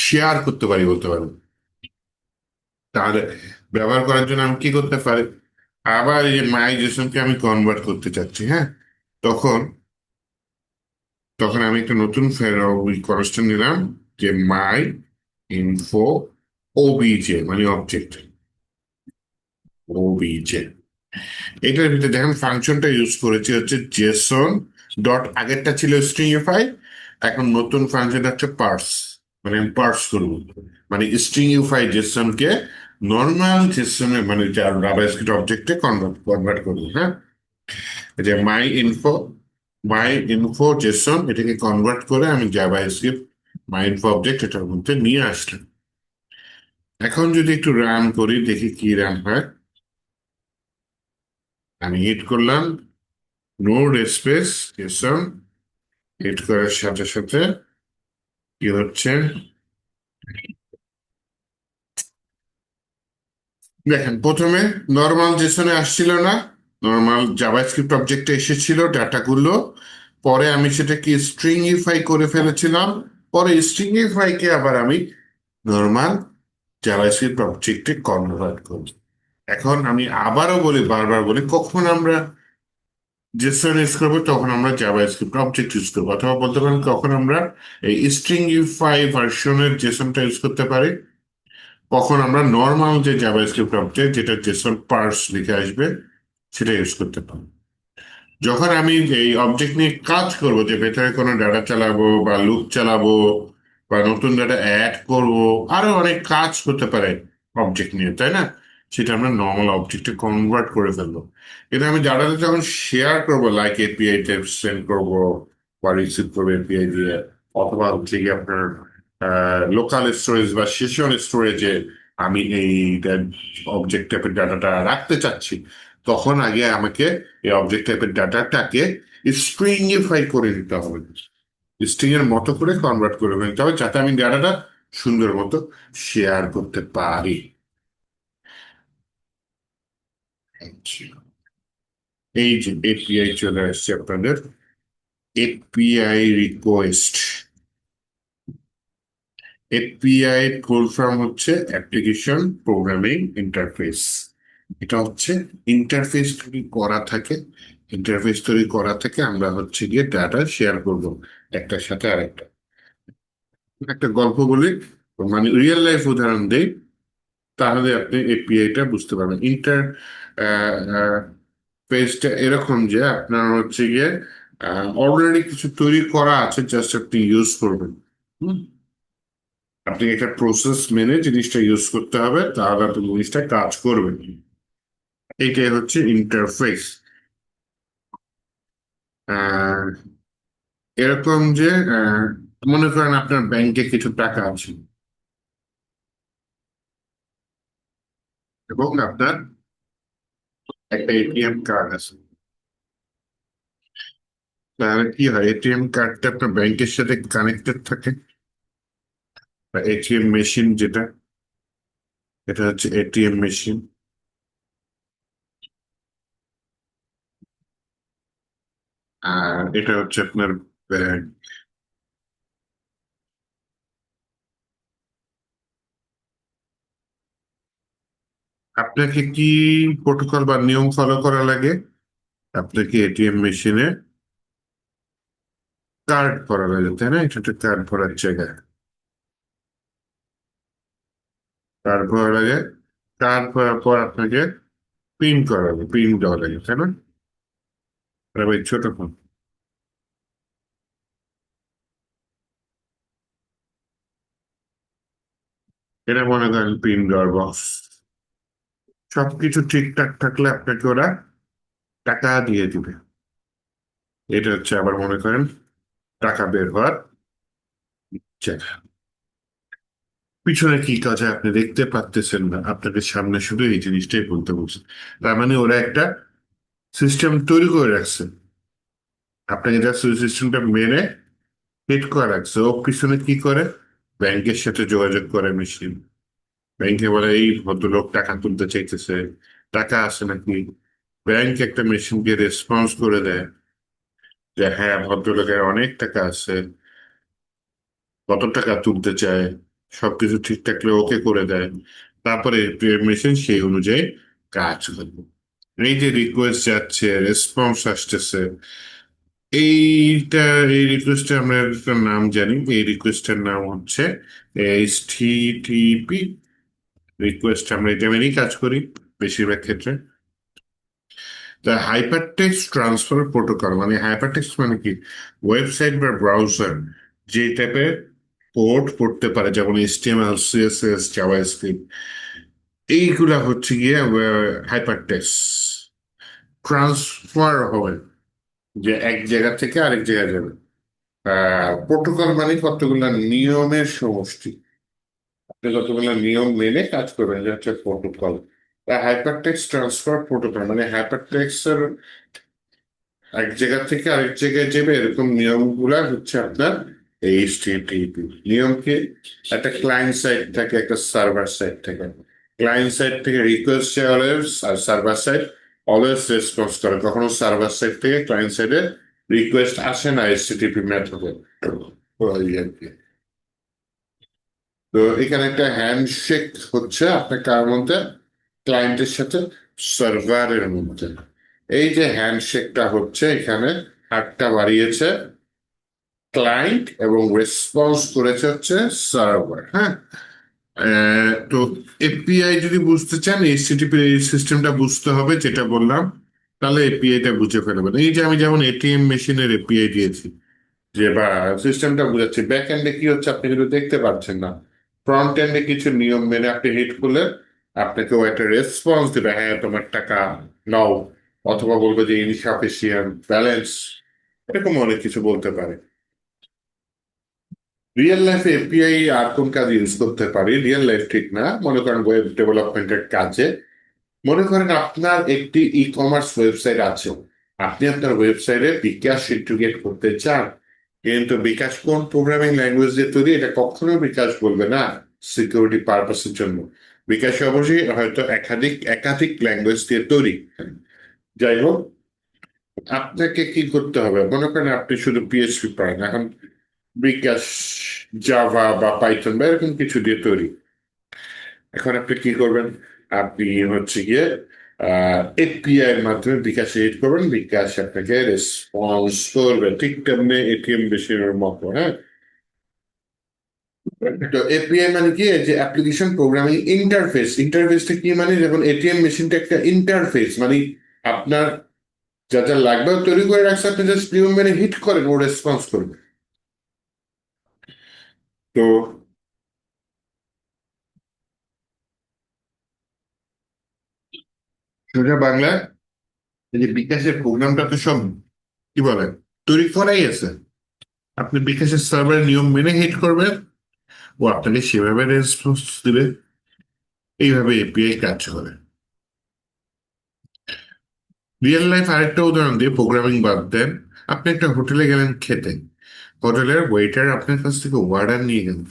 শেয়ার করতে পারি বলতে পারি। তাহলে ব্যবহার করার জন্য আমি কি করতে পারি? আবার এই যে মাই জেসনকে আমি কনভার্ট করতে চাচ্ছি, হ্যাঁ, তখন তখন আমি একটা নতুন কনস্ট্যান্ট নিলাম যে মাই ইনফো ওবিজে, মানে অবজেক্ট ওবিজে। এটার ভিতরে দেখেন ফাংশনটা ইউজ করেছি হচ্ছে জেসন ডট, আগেরটা ছিল স্ট্রিংইফাই, এখন নতুন ফাংশন হচ্ছে পার্স, মানে আমি পার্স করবো, মানে স্ট্রিংইফাই জেসনকে নর্মাল জেসনে মানে জাভাস্ক্রিপ্ট অবজেক্টে কনভার্ট করবো, হ্যাঁ। এই যে মাই ইনফো জেসন এটাকে কনভার্ট করে আমি জাভাস্ক্রিপ্ট মাই ইনফো অবজেক্ট এটার মধ্যে নিয়ে আসলাম। এখন যদি একটু রান করি দেখি কি রান হয়। আমি হিট করলাম নোড স্পেস জেসন, হিট করার সাথে সাথে কি হচ্ছে দেখেন, প্রথমে নর্মাল জেসনে আসছিল না, নর্মাল জাভাস্ক্রিপ্ট অবজেক্টে এসেছিল ডাটাগুলো, পরে আমি সেটাকে স্ট্রিংইফাই করে ফেলেছিলাম, পরে স্ট্রিংইফাই কে আবার আমি নর্মাল জাভাস্ক্রিপ্ট অবজেক্টে কনভার্ট করি। এখন আমি আবারও বলি, বারবার বলি, কখন আমরা জেসন ইউজ করবো তখন আমরা জাভাস্ক্রিপ্ট অবজেক্ট ইউজ করবো, অথবা বলতে পারেন কখন আমরা এই স্ট্রিংইফাই ভার্সনের জেসনটা ইউজ করতে পারি, কখন আমরা নর্মাল যে জাভাস্ক্রিপ্ট অবজেক্ট যেটা জেসন পার্স লিখে আসবে সেটা ইউজ করতে পারি। যখন আমি এই অবজেক্ট নিয়ে কাজ করব, যে ভেতরে কোনো ডাটা চালাবো বা লুপ চালাবো বা নতুন ডাটা অ্যাড করব, আরো অনেক কাজ করতে পারে অবজেক্ট নিয়ে, তাই না? সেটা আমরা নর্মাল অবজেক্টে কনভার্ট করে ফেলবো। কিন্তু আমি ডাটাটা যখন শেয়ার করবো, লাইক এপিআই তে সেন্ড করবো বা রিসিভ করবো এপিআই দিয়ে, অথবা হচ্ছে কি আপনার লোকাল স্টোরেজ বা সেশন স্টোরেজে আমি এই অবজেক্ট টাইপের ডাটাটা রাখতে চাচ্ছি, তখন আগে আমাকে এই অবজেক্ট টাইপের ডাটাটাকে স্ট্রিংইফাই করে নিতে হবে, স্ট্রিং এর মতো করে কনভার্ট করে নিতে হবে, যাতে আমি ডাটাটা সুন্দর মতো শেয়ার করতে পারি। আচ্ছা, এই যে এপিআই চলে আসছে আপনাদের, API request, API full form হচ্ছে অ্যাপ্লিকেশন প্রোগ্রামিং ইন্টারফেস। এটা হচ্ছে ইন্টারফেস তৈরি করা থাকে। ইন্টারফেস তৈরি করা থেকে আমরা হচ্ছে গিয়ে ডাটা শেয়ার করব একটার সাথে আরেকটা। একটা গল্প বলি, মানে রিয়েল লাইফ উদাহরণ দেই, তাহলে আপনি এপিআইটা বুঝতে পারবেন। পেজটা এরকম যে আপনার হচ্ছে গিয়ে অলরেডি কিছু তৈরি করা আছে, জাস্ট আপনি ইউজ করবেন। হুম? আপনি একটা প্রসেস মেনে জিনিসটা ইউজ করতে হবে, তাহলে আপনি জিনিসটা কাজ করবেন। এইটাই হচ্ছে ইন্টারফেস। এরকম যে মনে করেন আপনার ব্যাংকে কিছু টাকা আছে এবং আপনার একটা এটিএম কার্ড আছে। তাহলে কি হয়, এটিএম কার্ডটা আপনার ব্যাংকের সাথে কানেক্টেড থাকে, বা এটিএম মেশিন যেটা, এটা হচ্ছে এটিএম মেশিন। আর এটা হচ্ছে আপনার ব্যাংক। আপনাকে কি প্রোটোকল বা নিয়ম ফলো করা লাগে? আপনাকে এটিএম মেশিনে কার্ড ভরা লাগে, তাই না? এটা একটা কার্ড ভরার জায়গা। কার্ড ভরা লাগে, কার্ড ভরার পর আপনাকে পিন করা লাগে, পিন দেওয়া লাগে, তাই না? এটা ভাই ছোট ফোন। এটা মনে করেন পিন দেওয়ার বক্স। সবকিছু ঠিকঠাক থাকলে আপনাকে ওরা টাকা দিয়ে দিবে। এটা হচ্ছে আবার মনে করেন টাকা বের হওয়ার জায়গা। পিছনে কি কাজ হয় আপনি দেখতে পাচ্তেছেন না, আপনাকে সামনে শুধু এই জিনিসটাই বলতে বলছে। তার মানে ওরা একটা সিস্টেম তৈরি করে রাখছে, আপনাকে জাস্ট ওই সিস্টেমটা মেনে হিট করে রাখছে। ও পিছনে কি করে, ব্যাংকের সাথে যোগাযোগ করে মেশিন। ব্যাংকে বলে এই ভদ্রলোক টাকা তুলতে চাইতেছে, টাকা আছে নাকি। ব্যাংক একটা মেশিনকে রেসপন্স করে দেয় যে হ্যাঁ, ভদ্রলোকের অনেক টাকা আছে, কত টাকা তুলতে চায়, সবকিছু ঠিক থাকলে ওকে করে দেয়। তারপরে মেশিন সেই অনুযায়ী কাজ করবে। এই যে রিকোয়েস্ট যাচ্ছে, রেসপন্স আসতেছে, এইটা, এই রিকোয়েস্টে আমরা একটা নাম জানি, এই রিকোয়েস্টের নাম হচ্ছে এইচটিটিপি রিকোয়েস্ট। আমরা এটা মেনেই কাজ করি বেশিরভাগ ক্ষেত্রে। তা হাইপার টেক্সট ট্রান্সফার প্রোটোকল, মানে হাইপার টেক্সট মানে কি, ওয়েবসাইট বা ব্রাউজার যে টাইপের কোড পড়তে পারে, যেমন এইচটিএমএল, সিএসএস, জাভাস্ক্রিপ্ট, এইগুলা হচ্ছে গিয়ে হাইপার টেক্সট ট্রান্সফার হবে, যে এক জায়গা থেকে আরেক জায়গায় যাবে। প্রোটোকল মানে কতগুলা নিয়মের সমষ্টি, আপনি কতগুলা নিয়ম মেনে কাজ করবেন, এটা হচ্ছে protocol. Hyper text transfer protocol মানে হাইপার টেক্সটের এক জায়গা থেকে আরেক জায়গায় যাবে, এরকম নিয়মগুলা হচ্ছে আপনার এইচটিটিপি নিয়ম। কি, একটা ক্লায়েন্ট সাইড থাকে, একটা সার্ভার সাইড থাকে। ক্লায়েন্ট সাইড থেকে রিকোয়েস্ট যাওয়ার, আর সার্ভার সাইড অলওয়েজ রেসপন্স করে। কখনো সার্ভার সাইড থেকে ক্লায়েন্ট সাইডে রিকোয়েস্ট আসে না এইচটিটিপি মেথডে। ওই আর কি। তো এখানে একটা হ্যান্ডশেক হচ্ছে আপনার কার মধ্যে, ক্লায়েন্টের সাথে সার্ভারের মধ্যে। এই যে হ্যান্ডশেকটা হচ্ছে, এখানে হাতটা বাড়িয়েছে ক্লায়েন্ট এবং রেসপন্স করেছে হচ্ছে সার্ভার। হ্যাঁ, তো এপিআই যদি বুঝতে চান, এইচটিটিপি এই সিস্টেমটা বুঝতে হবে যেটা বললাম, তাহলে এপিআইটা বুঝে ফেলবেন। এই যে আমি যেমন এটিএম মেশিনের এপিআই দিয়েছি, যে বা সিস্টেমটা বুঝাচ্ছি, ব্যাক এন্ডে কি হচ্ছে আপনি কিন্তু দেখতে পাচ্ছেন না। ফ্রন্ট এন্ডে কিছু নিয়ম মেনে আপনি হিট করলে আপনাকেও একটা রেসপন্স দেবে, হ্যাঁ তোমার টাকা নাও, অথবা বলবে যে ইনসাফিসিয়েন্ট ব্যালেন্স, এরকম অনেক কিছু বলতে পারে। রিয়েল লাইফে এপিআই আর কোন কাজে ইউজ করতে পারি, রিয়েল লাইফ ঠিক না, মনে করেন ওয়েব ডেভেলপমেন্টের কাজে। মনে করেন আপনার একটি ই কমার্স ওয়েবসাইট আছে, আপনি আপনার ওয়েবসাইটে বিকাশ ইন্টিগ্রেট করতে চান, কিন্তু বিকাশ কোন প্রোগ্রামিং ল্যাঙ্গুয়েজ দিয়ে তৈরি এটা কখনো বিকাশ বলবে না সিকিউরিটি পারপাসের জন্য। বিকাশ অবশ্যই হয়তো একাধিক একাধিক ল্যাঙ্গুয়েজ দিয়ে তৈরি। যাই হোক, আপনাকে কি করতে হবে, মনে করেন আপনি শুধু পিএইচপি পারেন, এখন বিকাশ, জাভা বা পাইথন বা এরকম কিছু দিয়ে তৈরি। এখন আপনি কি করবেন? আপনি হচ্ছে গিয়ে এপিআই এর মাধ্যমে বিকাশে হিট করবেন, বিকাশ আপনাকে রেসপন্স করবে ঠিক তেমনি এটিএম মেশিনের মতো, হ্যাঁ। তো এপিআই মানে কি? যে অ্যাপ্লিকেশন প্রোগ্রামিং ইন্টারফেস। ইন্টারফেসটা কি মানে? যেমন এটিএম মেশিনটা একটা ইন্টারফেস, মানে আপনার যা যা লাগবে ও তৈরি করে রাখছে, আপনি জাস্ট নিয়ম মেনে হিট করেন, ও রেসপন্স করবে। তো সোজা বাংলা, এই যে বিকাশের প্রোগ্রামটা তো সব কি বলে তৈরি করাই আছে। আপনি বিকাশের সার্ভারের নিয়ম মেনে হিট করবেন, ও আপনাকে সেভাবে রেসপন্স দিবে। এইভাবে এপিআই কাজ করে। রিয়েল লাইফ আরেকটা উদাহরণ দিয়ে, প্রোগ্রামিং বাদ দেন। আপনি একটা হোটেলে গেলেন খেতে, হোটেলের ওয়েটার আপনার কাছ থেকে অর্ডার নিয়ে গেলেন,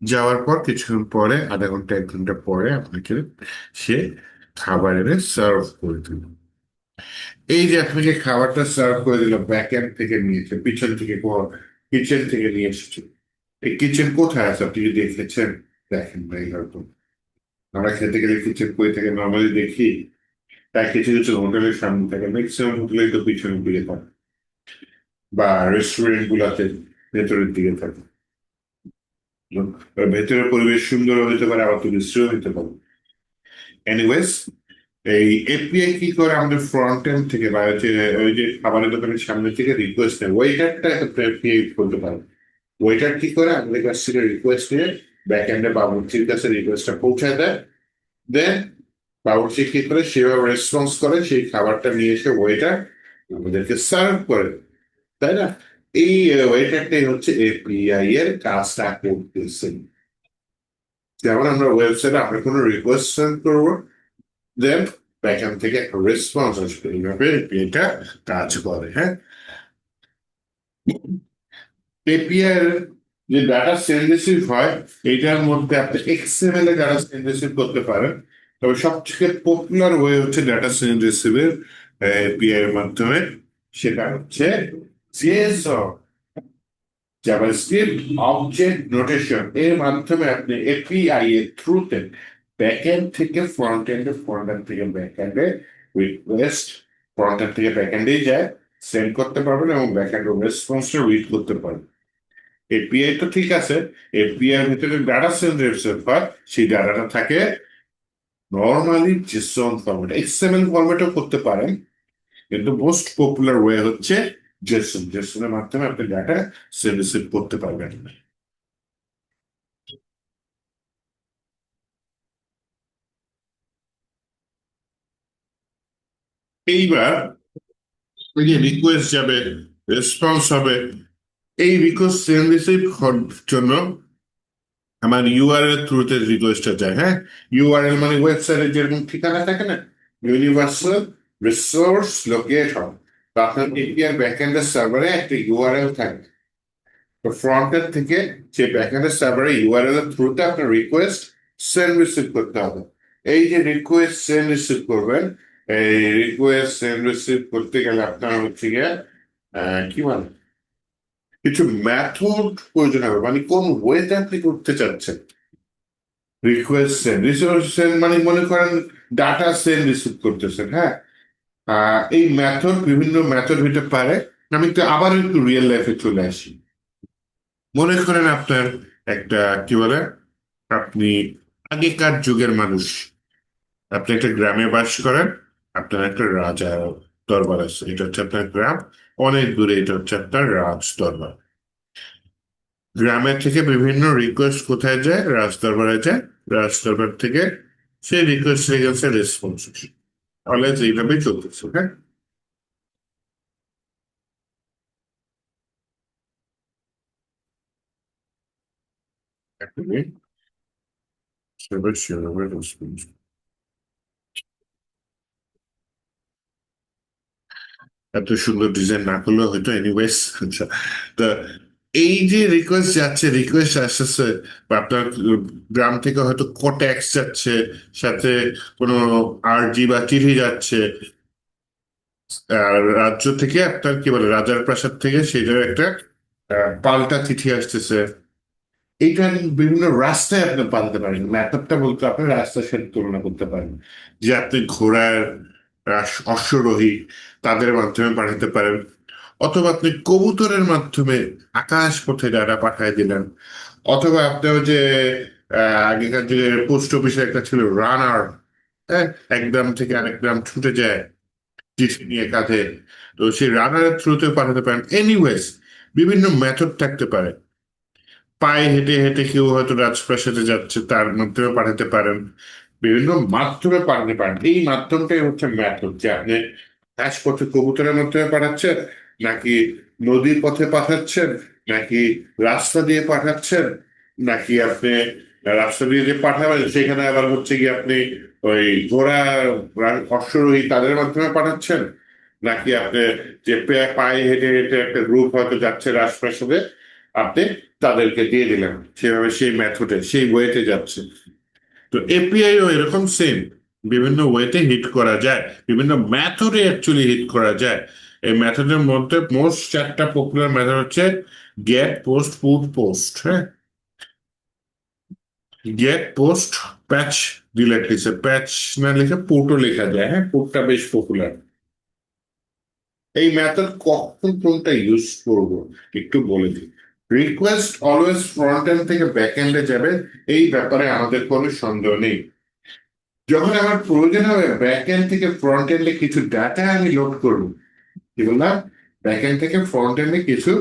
যাওয়ার পর কিছুক্ষণ পরে, আধা ঘন্টা 1 ঘন্টা পরে আপনাকে সে খাবার এনে সার্ভ করে দিল। এই যে আপনাকে খাবারটা সার্ভ করে দিল, ব্যাক এন্ড থেকে নিয়েছে, পিছন থেকে, কিচেন থেকে নিয়ে এসেছে। এই কিচেন কোথায় আছে আপনি কি দেখেছেন? দেখেন না এরকম। আমরা খেতে গেলে কিচেন কই থেকে নর্মালি দেখি? তাই কিছু কিছু হোটেলের সামনে থাকে, ম্যাক্সিমাম হোটেলেই তো পিছনের দিকে থাকে, বা রেস্টুরেন্ট গুলাতে ভেতরের দিকে থাকে। ভেতরের পরিবেশ সুন্দর হতে পারে, আবার তো বিশ্রী হতে পারে। এনিওয়েজ, এই এপিআই কি করে? আমাদের ফ্রন্ট এন্ড থেকে বা হচ্ছে ওই যে খাবারের দোকানের সামনে থেকে রিকোয়েস্ট নেয়, ওয়েটারটা এপিআই করতে পারে। ওয়েটার কি করে? আমাদের কাছ থেকে রিকোয়েস্ট নিয়ে ব্যাক এন্ডে বাবুর্চির কাছে রিকোয়েস্টটা পৌঁছায় দেয়। দেন বাবুর্চি কি করে? সেভাবে রেসপন্স করে, সেই খাবারটা নিয়ে এসে ওয়েটার আমাদেরকে সার্ভ করে, তাই না? এই ওয়েটারটাই হচ্ছে এপিআই এর কাজটা করতেছে। যেমন আমরা ওয়েবসাইটে আমরা কোনো রিকোয়েস্ট সেন্ড করবো, দেন ব্যাকএন্ড থেকে একটা রেসপন্স আসবে। এইভাবে এপিআইটা কাজ করে, হ্যাঁ। এপিআই এর যে ডাটা সেন্ড রিসিভ হয়, এইটার মধ্যে আপনি এক্সএমএল এ ডাটা সেন্ড রিসিভ করতে পারেন। তবে সবথেকে পপুলার ওয়ে হচ্ছে ডাটা সেন্ড রিসিভের এপিআই এর মাধ্যমে, সেটা হচ্ছে জেএসও, জাভাস্ক্রিপ্ট অবজেক্ট নোটেশন। এর মাধ্যমে আপনি এপিআই এর থ্রুতে ব্যাকএন্ড থেকে ফ্রন্ট এন্ডে, ফ্রন্ট এন্ড থেকে ব্যাকএন্ডে রিকোয়েস্ট, ফ্রন্ট এন্ড থেকে ব্যাকএন্ডেই যায়, সেন্ড করতে পারবেন এবং ব্যাকএন্ড রেসপন্সটা রিড করতে পারবেন। এপিআই তো ঠিক আছে, এপিআই এর ভিতরে ডাটা সেন্ড রিসিভ হয়, সেই ডাটাটা থাকে নর্মালি জেসন ফরম্যাট, এক্সএমএল ফরম্যাটও করতে পারেন, কিন্তু মোস্ট পপুলার ওয়ে হচ্ছে জেসন। জেসনের মাধ্যমে আপনি ডাটা সেন্ড রিসিভ করতে পারবেন। এইবার ওই যে রিকোয়েস্ট যাবে, রেসপন্স হবে, এই রিকোয়েস্ট সেন্ড রিসিভ জন্য আমার ইউআরএল থ্রুতে রিকোয়েস্টটা যায়, হ্যাঁ। ইউআরএল মানে ওয়েবসাইটের যেরকম ঠিকানা থাকে না, ইউনিভার্সাল রিসোর্স লোকেশন। তো আপনার এপিআই ব্যাকএন্ডের সার্ভারে একটা ইউআরএল থাকে। তো ফ্রন্ট এন্ড থেকে সেই ব্যাকএন্ডের সার্ভারে ইউআরএল এর থ্রুতে আপনার রিকোয়েস্ট সেন্ড রিসিভ করতে হবে। এই যে রিকোয়েস্ট সেন্ড রিসিভ করবেন, এই রিকোয়েস্ট সেন্ড রিসিভ করতে গেলে আপনার হচ্ছে গিয়ে কি বলে, কিছু মেথড প্রয়োজন হবে, মানে কোন ওয়েতে আপনি করতে চাচ্ছেন। রিকোয়েস্ট সেন্ড, রিসোর্স সেন্ড মানে মনে করেন ডাটা সেন্ড রিসিভ করতেছেন, হ্যাঁ। এই মেথড বিভিন্ন মেথড হইতে পারে। আমি তো আবার একটু রিয়েল লাইফে চলে আসি। মনে করেন আপনার একটা কি বলে, আপনি আগেকার যুগের মানুষ, আপনি একটা গ্রামে বাস করেন, আপনার একটা রাজা দরবার আছে, এটা হচ্ছে আপনার গ্রাম, অনেক দূরে এটা হচ্ছে আপনার রাজ দরবার। গ্রামের থেকে বিভিন্ন রিকোয়েস্ট কোথায় যায়? রাজ দরবারে যায়। রাজ দরবার থেকে সেই রিকোয়েস্ট হয়ে গেছে রেসপন্স। অলওয়েজ এইভাবেই চলতেছে, হ্যাঁ। এখনই সেভাবে সেভাবে রেসপন্স। এত সুন্দর ডিজাইন না করলেও হয়তো, এনিওয়েজ। আচ্ছা, তা এই যে রিকোয়েস্ট যাচ্ছে, রিকোয়েস্ট আসতেছে, বা আপনার গ্রাম থেকে হয়তো কটেক্স যাচ্ছে, সাথে কোনো আরজি বা চিঠি যাচ্ছে, আর রাজ্য থেকে আপনার কি বলে রাজার প্রাসাদ থেকে সেটার একটা পাল্টা চিঠি আসতেছে, এইটা বিভিন্ন রাস্তায় আপনি পাঠাতে পারেন। মেথডটা বলতে আপনি রাস্তার সাথে তুলনা করতে পারেন, যে আপনি ঘোড়ার অশ্বরোহী তাদের মাধ্যমে পাঠাতে পারেন, অথবা আপনি কবুতরের মাধ্যমে আকাশ পথে ডাটা পাঠিয়ে দিলেন, অথবা আপনি ওই যে আগেকার যে পোস্ট অফিসে একটা ছিল রানার, হ্যাঁ, এক গ্রাম থেকে আরেক গ্রাম ছুটে যায় চিঠি নিয়ে কাঁধে, তো সেই রানারের থ্রুতে পাঠাতে পারেন। এনিওয়েজ বিভিন্ন মেথড থাকতে পারে। পায়ে হেঁটে হেঁটে কেউ হয়তো রাজপ্রাসাদে যাচ্ছে, তার মাধ্যমে পাঠাতে পারেন, বিভিন্ন মাধ্যমে পাঠাতে পারেন। এই মাধ্যমটাই হচ্ছে মেথড, যে আপনি ঘাসপথে কবুতরের মাধ্যমে পাঠাচ্ছেন, নাকি নদীর পথে পাঠাচ্ছেন, নাকি রাস্তা দিয়ে পাঠাচ্ছেন, নাকি আপনি রাস্তা দিয়ে যে পাঠাবেন সেখানে আবার হচ্ছে কি আপনি ওই ঘোড়া অশ্বরোহী তাদের মাধ্যমে পাঠাচ্ছেন, নাকি আপনি যে পায়ে হেঁটে হেঁটে একটা গ্রুপ হয়তো যাচ্ছে রাজপ্রাসাদে, আপনি তাদেরকে দিয়ে দিলেন, সেভাবে সেই মেথডে সেই ওয়েতে যাচ্ছে। তো এপিআইও এরকম সেম, বিভিন্ন ওয়েতে হিট করা যায়, বিভিন্ন মেথডে অ্যাকচুয়ালি হিট করা যায়। এই মেথডের মধ্যে মোস্ট চারটা পপুলার মেথড হচ্ছে গেট, পোস্ট, পুট, পোস্ট। হ্যাঁ, গেট, পোস্ট, প্যাচ, ডিলেট লিখে, প্যাচ না লিখে পুটও লেখা যায়। হ্যাঁ, পুটটা বেশ পপুলার। এই মেথড কখন কোনটা ইউজ করব একটু বলে দিই। রিকোয়েস্ট অলওয়েজ ফ্রন্ট এন্ড থেকে ব্যাক এন্ডে যাবে, এই ব্যাপারে আমাদের কোনো সন্দেহ নেই। যখন আমার প্রয়োজন হবে ব্যাক এন্ড থেকে ফ্রন্ট এন্ডে কিছু ডাটা আমি লোড করব, কি বললাম, ব্যাক এন্ড থেকে ফ্রন্ট এন্ডে কিছু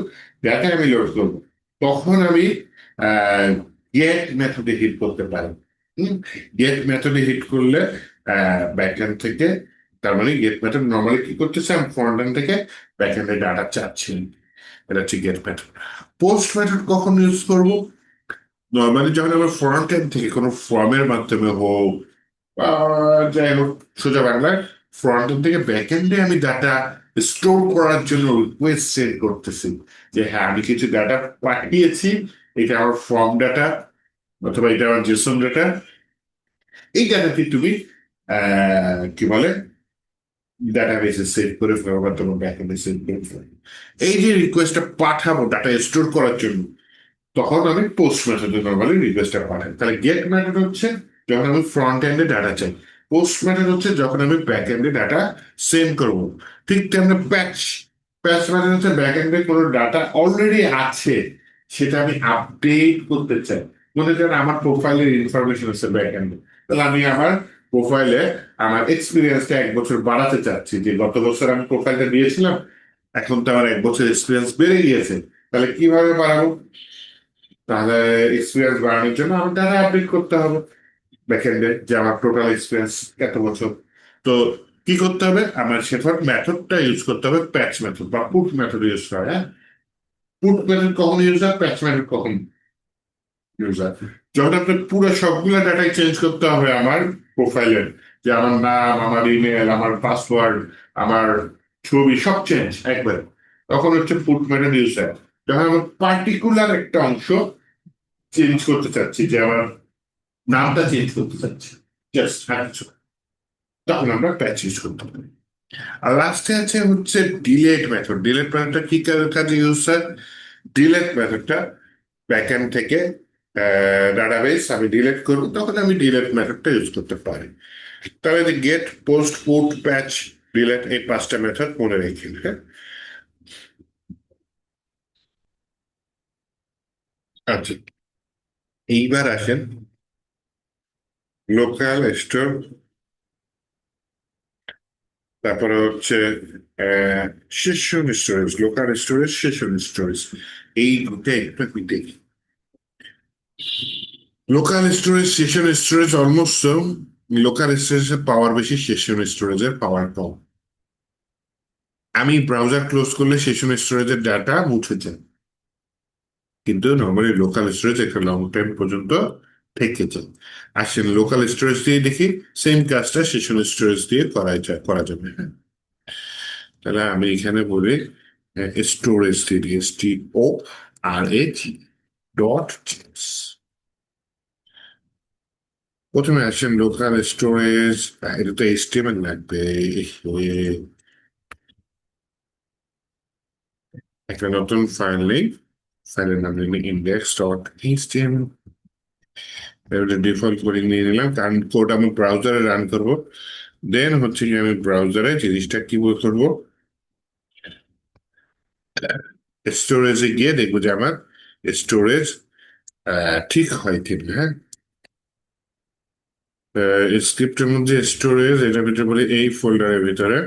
ডাটা আমি লোড করব, তখন আমি গেট মেথডে হিট করতে পারি। গেট মেথডে হিট করলে ব্যাক এন্ড থেকে, তার মানে গেট মেথড নর্মালি কি করতেছে, আমি ফ্রন্ট এন্ড থেকে ব্যাক এন্ডে ডাটা চাচ্ছি, এটা হচ্ছে গেট মেথড। পোস্ট মেথড কখন ইউজ করব? নর্মালি যখন আমরা ফ্রন্ট এন্ড থেকে কোনো ফর্মের মাধ্যমে হোক, যাই হোক, সোজা বাংলায় ফ্রন্ট এন্ড থেকে ব্যাক এন্ডে আমি ডাটা স্টোর করার জন্য রিকোয়েস্ট সেন্ড করতেছি, যে হ্যাঁ আমি কিছু ডাটা পাঠিয়েছি, এটা আমার ফর্ম ডাটা অথবা এটা আমার জেসন ডাটা, এই ডাটাটি তুমি কি বলে ডাটাবেসে সেভ করে ফেলো বা তোমার ব্যাক এন্ডে সেভ করে ফেলো। এই যে রিকোয়েস্টটা পাঠাবো ডাটা স্টোর করার জন্য, তখন আমি পোস্ট মেথডে নর্মালি রিকোয়েস্টটা পাঠাই। তাহলে গেট মেথড হচ্ছে যখন আমি ফ্রন্ট এন্ডে ডাটা চাই, পোস্ট মেথড হচ্ছে যখন আমি ব্যাক এন্ডে ডাটা সেন্ড করবো। ঠিক তেমনি প্যাচ, প্যাচ মেথড হচ্ছে ব্যাক এন্ডে কোনো ডাটা অলরেডি আছে, সেটা আমি আপডেট করতে চাই। মনে করেন আমার প্রোফাইলের ইনফরমেশন আছে ব্যাক এন্ডে, তাহলে আমি আমার প্রোফাইলে আমার এক্সপিরিয়েন্সটা 1 বছর বাড়াতে চাচ্ছি, যে গত বছর আমি প্রোফাইলটা দিয়েছিলাম, এখন তো আমার 1 বছর এক্সপিরিয়েন্স বেড়ে গিয়েছে, তাহলে কিভাবে বাড়াবো? তাহলে এক্সপিরিয়েন্স বাড়ানোর জন্য আমার ডাটা আপডেট করতে হবে ব্যাকএন্ডে, যে আমার টোটাল এক্সপিরিয়েন্স এত বছর। তো কি করতে হবে, আমার সেটার মেথডটা ইউজ করতে হবে, প্যাচ মেথড বা পুট মেথড ইউজ করা। হ্যাঁ, পুট মেথড কখন ইউজ হয়, প্যাচ মেথড কখন ইউজ হয়? যখন আপনার পুরো সবগুলো ডাটাই চেঞ্জ করতে হবে আমার প্রোফাইলের, যে আমার নাম, আমার ইমেল, আমার পাসওয়ার্ড, আমার ছবি সব চেঞ্জ একবার, তখন হচ্ছে পুট মেথড ইউজ হয়। যখন আমার পার্টিকুলার একটা অংশ চেঞ্জ করতে চাচ্ছি, যে আমার নামটা চেঞ্জ করতে চাচ্ছি, জাস্ট কিছু, তখন আমরা প্যাচ ইউজ করতে পারি। আর লাস্টে আছে হচ্ছে ডিলেট মেথড। ডিলেট মেথডটা কি কাজে ইউজ হয়? ডিলেট মেথডটা ব্যাকএন্ড থেকে ডাটাবেস আমি ডিলেট করবো, তখন আমি ডিলেট মেথডটা ইউজ করতে পারি। তাহলে গেট, পোস্ট, পুট, প্যাচ, ডিলেট, এই 5টা মেথড মনে রেখে। হ্যাঁ, আচ্ছা, এইবার আসেন লোকাল স্টোর, তারপরে হচ্ছে session storage, local storage, session storage, এই দুটো একটু আমি দেখি। Local storage, session storage almost, local স্টোরেজের পাওয়ার বেশি, সেশন স্টোরেজের পাওয়ার কম। আমি ব্রাউজার ক্লোজ করলে সেশন স্টোরেজের ডাটা মুছে যায়, কিন্তু নর্মালি লোকাল স্টোরেজ একটা লং টাইম পর্যন্ত থেকে যায়। আসেন লোকাল স্টোরেজ দিয়ে দেখি সেম কাজটা সেশন স্টোরেজ দিয়ে করা যাবে। হ্যাঁ, তাহলে আমি এখানে বলি স্টোরেজ দিয়ে STORAG ডট জেএস। প্রথমে আসেন লোকাল স্টোরেজ, এটা তো HTML লাগবে। একটা নতুন ফাইল নেই, ফাইলের নাম লিখলে index.html, ডিফল্ট করে নিয়ে নিলাম কারণ কোড আমি ব্রাউজারে রান করব। দেন হচ্ছে কি আমি ব্রাউজারে জিনিসটা কি করব, স্টোরেজে গিয়ে দেখবো যে আমার স্টোরেজ ঠিক হয় কিনা। হ্যাঁ, স্ক্রিপ্টের মধ্যে স্টোরেজ এটার ভিতরে বলি এই ফোল্ডারের ভিতরে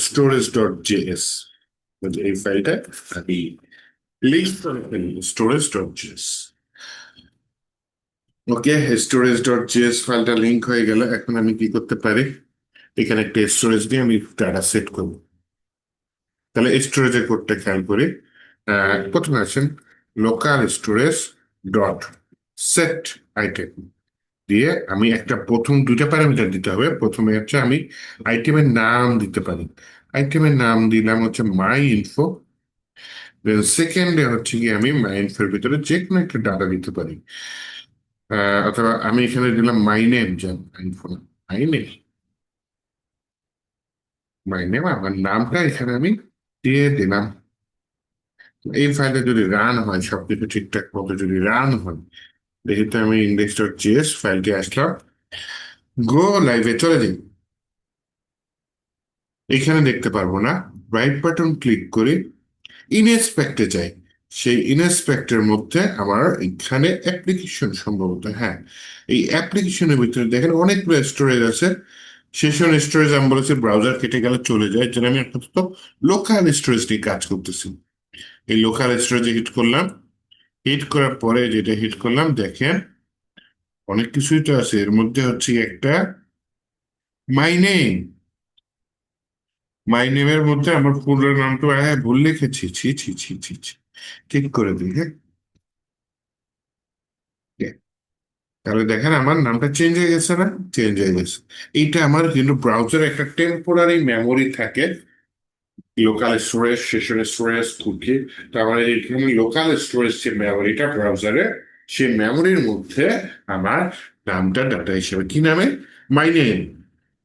storage.js, এই ফাইলটা আমি লিঙ্ক করে ফেলি storage.js। ওকে, storage.js ফাইলটা লিঙ্ক হয়ে গেল। এখন আমি কি করতে পারি, এখানে একটা স্টোরেজ দিয়ে আমি ডাটা সেট করব। তাহলে স্টোরেজের কোডটা খেয়াল করি। প্রথমে আসেন local storage dot set item দিয়ে আমি একটা প্রথম দুইটা প্যারামিটার দিতে হবে। প্রথমে হচ্ছে আমি আইটেমের নাম দিতে পারি, আইটেমের নাম দিলাম হচ্ছে মাই ইনফো। দেন সেকেন্ডে হচ্ছে কি আমি মাই ইনফোর ভিতরে যে কোনো একটা ডাটা দিতে পারি। অথবা আমি এখানে দিলাম মাই নেম, যেন info my name, my name আমার নামটা এখানে আমি দিয়ে দিলাম। এই ফাইলটা যদি রান হয়, সবকিছু ঠিকঠাক মতো যদি রান হয়, দেখি তো আমি index.js ফাইলটি আসলাম, গো লাইভে চলে যাই। এখানে দেখতে পারবো না, রাইট বাটন ক্লিক করে ইনস্পেক্টে যাই। সেই ইনস্পেক্টের মধ্যে আমার এখানে অ্যাপ্লিকেশন সম্ভবত, হ্যাঁ এই অ্যাপ্লিকেশনের ভিতরে দেখেন অনেকগুলো স্টোরেজ আছে। সেশন স্টোরেজ আমি বলেছি ব্রাউজার কেটে গেলে চলে যায়, যেন আমি আপাতত লোকাল স্টোরেজ নিয়ে কাজ করতেছি। এই লোকাল স্টোরেজে হিট করলাম, হিট করার পরে যেটা হিট করলাম দেখেন অনেক কিছুই তো আছে এর মধ্যে। হচ্ছে একটা মাই নেম, মাই নেমের মধ্যে আমার পুরো নামটা ভুল লিখেছি, ছি ছি ছি ছি ছি। ঠিক করে দিই, হ্যাঁ। Yeah, তাহলে দেখেন আমার নামটা চেঞ্জ হয়ে গেছে না, চেঞ্জ হয়ে গেছে। এইটা আমার কিন্তু ব্রাউজারে একটা টেম্পোরারি মেমোরি থাকে, local storage, session storage, cookie. তার মানে এখানে লোকাল স্টোরেজ যে মেমোরিটা ব্রাউজারে, সেই মেমোরির মধ্যে আমার নামটা ডাটা হিসেবে কি নামে, মাই নেম,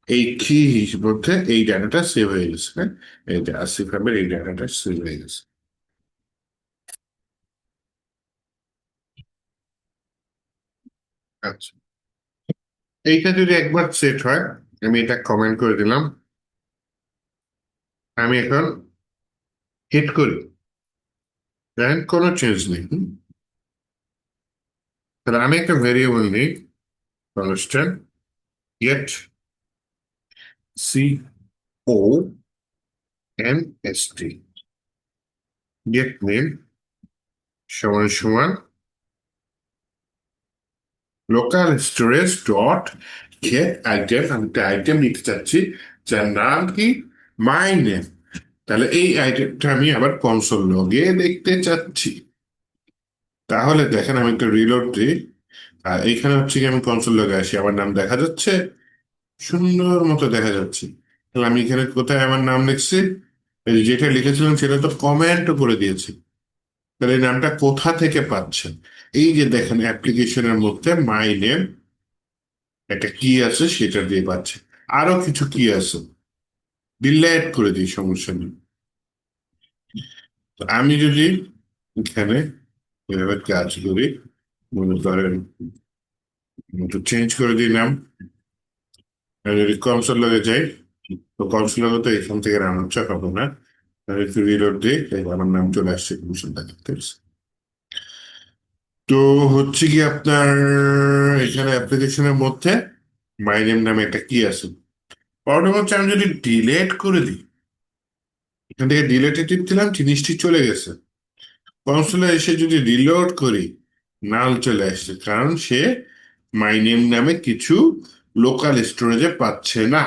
এই কি মধ্যে এই ডাটাটা সেভ হয়ে গেছে। হ্যাঁ, এই যে আসিফ আহমেদ এই ডাটাটা সেভ হয়ে গেছে। আচ্ছা, এইটা যদি একবার সেট হয়, আমি এটা কমেন্ট করে দিলাম, আমি এখন হিট করি, দেখেন কোনো চেঞ্জ নেই। তাহলে আমি একটা ভেরিয়েবল নিই, constant get CONST, get name সমান সমান local storage dot get item. আমি একটা আইটেম নিতে চাচ্ছি যার নাম কি, মাই নেম। তাহলে এই আইটেমটা আমি আবার কনসোল লগে দেখতে চাচ্ছি। তাহলে দেখেন আমি একটা রিলোড দিই, আর এইখানে হচ্ছে কি আমি কনসোল লগে আসি, আমার নাম দেখা যাচ্ছে, সুন্দর মতো দেখা যাচ্ছে। তাহলে আমি এখানে কোথায় আমার নাম লিখছি, এই যে যেটা লিখেছিলাম সেটা তো কমেন্টও করে দিয়েছি। তাহলে এই নামটা কোথা থেকে পাচ্ছেন, এই যে দেখেন অ্যাপ্লিকেশনের মধ্যে মাই নেম একটা কি আছে সেটা দিয়ে পাচ্ছে। আরো কিছু কি আছে, ডিলেট করে দিই, সমস্যা নেই। তো আমি যদি এখানে এভাবে কাজ করি, মনে করেন একটু চেঞ্জ করে দিলাম, আমি যদি কনসোল লগে যাই, তো কনসোল লগে তো এখান থেকে রান হচ্ছে হবে না। আমি একটু রিলোড দিই, এই আমার নাম চলে আসছে কমিশনটা দেখতে পাচ্ছি। তো হচ্ছে কি আপনার এখানে অ্যাপ্লিকেশনের মধ্যে মাই নেম নামে একটা কি আছে। প্রবলেম হচ্ছে আমি যদি ডিলেট করে দিই, এখান থেকে ডিলেটে টিপ দিলাম, জিনিসটি চলে গেছে। কনসোলে এসে যদি রিলোড করি, নাল চলে আসছে, কারণ সে মাই নেম নামে কিছু লোকাল স্টোরেজে পাচ্ছে না।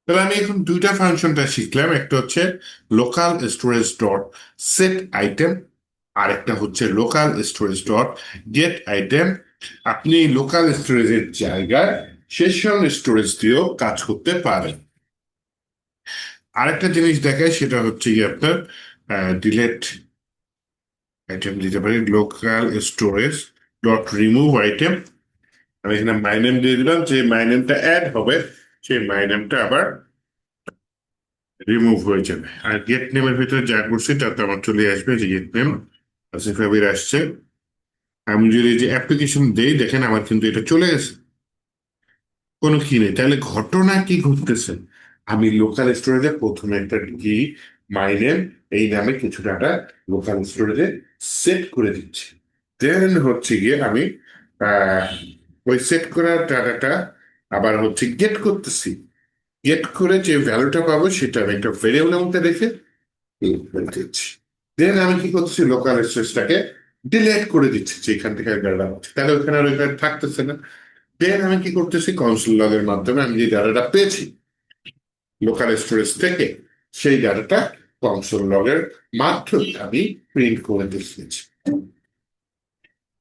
তাহলে আমি এখন দুইটা ফাংশনটা শিখলাম, একটা হচ্ছে local storage dot set item, আর একটা হচ্ছে local storage dot get item. আপনি লোকাল স্টোরেজের জায়গায় সেশন স্টোরেজ দিয়েও কাজ করতে পারেন। আরেকটা জিনিস দেখায়, সেটা হচ্ছে কি আপনার ডিলেট আইটেম দিতে পারি, local storage dot remove item. আমি এখানে মাই নেম দিয়ে দিলাম, যে মাই নেমটা অ্যাড হবে সেই মাই নেমটা আবার রিমুভ হয়ে যাবে। আর গেট নেমের ভিতরে যা করছি তাতে আমার চলে আসবে যে গেট নেম আসিফ আবির আসছে। আমি যদি যে অ্যাপ্লিকেশন দেই দেখেন আমার কিন্তু এটা চলে গেছে, কোনো কি নেই। তাহলে ঘটনা কি ঘটতেছে, আমি লোকাল স্টোরেজে প্রথমে একটা কি মাইনের এই নামে কিছু ডাটা লোকাল স্টোরেজে সেট করে দিচ্ছি। দেন হচ্ছে গিয়ে আমি আহ, ওই সেট করা ডাটাটা আবার হচ্ছে গেট করতেছি। গেট করে যে ভ্যালুটা পাবো সেটা আমি একটা ভেরিয়েবলের মধ্যে রেখে দিচ্ছি। দেন আমি কি করতেছি, লোকাল স্টোরেজটাকে ডিলিট করে দিচ্ছি যে এখান থেকে ডাটা হচ্ছে, তাহলে ওখানে আর ওইখানে থাকতেছে না। দেন আমি কি করতেছি, কনসোল লগের মাধ্যমে আমি যে ডাটাটা পেয়েছি লোকাল স্টোরেজ থেকে সেই ডাটাটা কনসোল লগের মাধ্যমে আমি প্রিন্ট করে দিচ্ছি।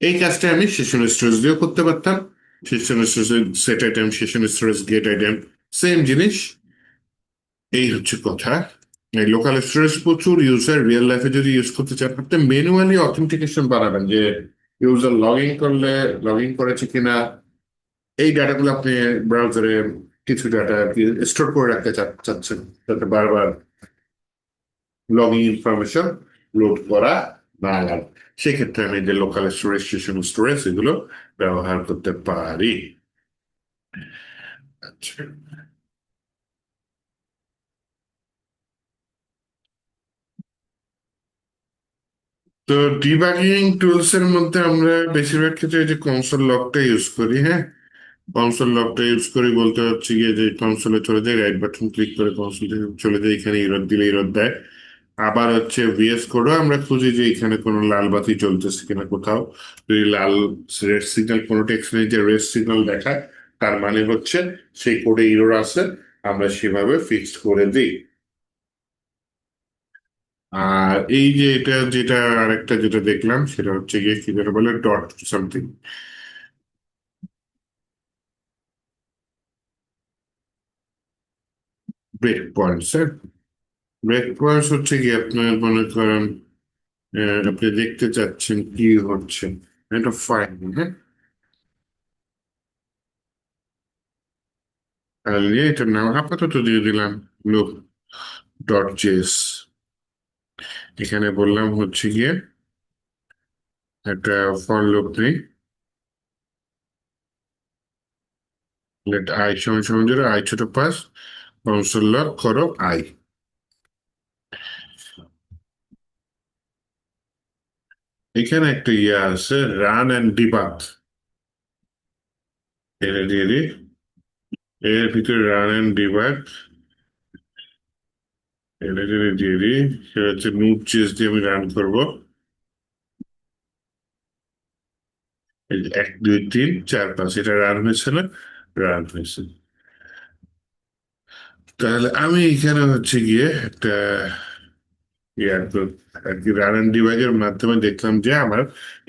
এই কাজটা আমি সেশন স্টোরেজ দিয়েও করতে পারতাম। Session storage set item, session storage gate item, same জিনিস। এই হচ্ছে কথা। এই লোকাল স্টোরেজ প্রচুর ইউজার রিয়েল লাইফে যদি ইউজ করতে চান, আপনি ম্যানুয়ালি অথেন্টিকেশন বানাবেন যে ইউজার লগ ইন করলে লগ ইন করেছে কিনা, এই ডাটাগুলো আপনি ব্রাউজারে কিছু ডাটা স্টোর করে রাখতে চাচ্ছেন যাতে বারবার লগ ইন ইনফরমেশন লোড করা না লাগে। সেক্ষেত্রে আমি যে লোকাল স্টোরেজ, সেশন স্টোরেজ এগুলো ব্যবহার করতে পারি। আচ্ছা, তো ডিবাগিং টুলস এর মধ্যে আমরা বেশিরভাগ ক্ষেত্রে এই যে কনসোল লগটা ইউজ করি। হ্যাঁ, কনসোল লগটা ইউজ করি বলতে হচ্ছে গিয়ে যে কনসোলে চলে যায়, রাইট বাটন ক্লিক করে কনসোল চলে যায়, এখানে ইরর দিলে ইরর দেয়। আবার হচ্ছে ভিএস কোডও আমরা খুঁজি যে এখানে কোনো লাল বাতি জ্বলতেছে কিনা কোথাও। যদি লাল রেড সিগন্যাল কোনো টেক্সটে যে রেড সিগন্যাল দেখায়, তার মানে হচ্ছে সেই কোডে ইরর আছে, আমরা সেভাবে ফিক্সড করে দিই। আর এই যে এটা যেটা আরেকটা যেটা দেখলাম সেটা হচ্ছে গিয়ে কি যেটা বলে dot something break points. Break points হচ্ছে কি আপনার মনে করেন আপনি দেখতে চাচ্ছেন কি হচ্ছে, এটা ফাইন। হ্যাঁ, আর নিয়ে এটার নাম আপাতত দিয়ে দিলাম লুপ ডট জেস। এখানে বললাম হচ্ছে গিয়ে একটা ফর লুপ নেই, লেট আই সমান সমান 0, আই ছোট 5, কনসোল লগ করো আই। এখানে একটা ইয়ে আছে রান অ্যান্ড ডিবাগ, এটা দিয়ে দিই। এর ভিতরে রান অ্যান্ড ডিবাগ এটা যদি দিয়ে দিই, সেটা হচ্ছে নুট চেস দিয়ে আমি রান করবো। এই যে 1 2 3 4 5 এটা রান হয়েছে না, রান হয়েছে। তাহলে আমি এখানে হচ্ছে গিয়ে একটা ইয়ার আর কি রান অ্যান্ড ডিবাগের মাধ্যমে দেখলাম যে আমার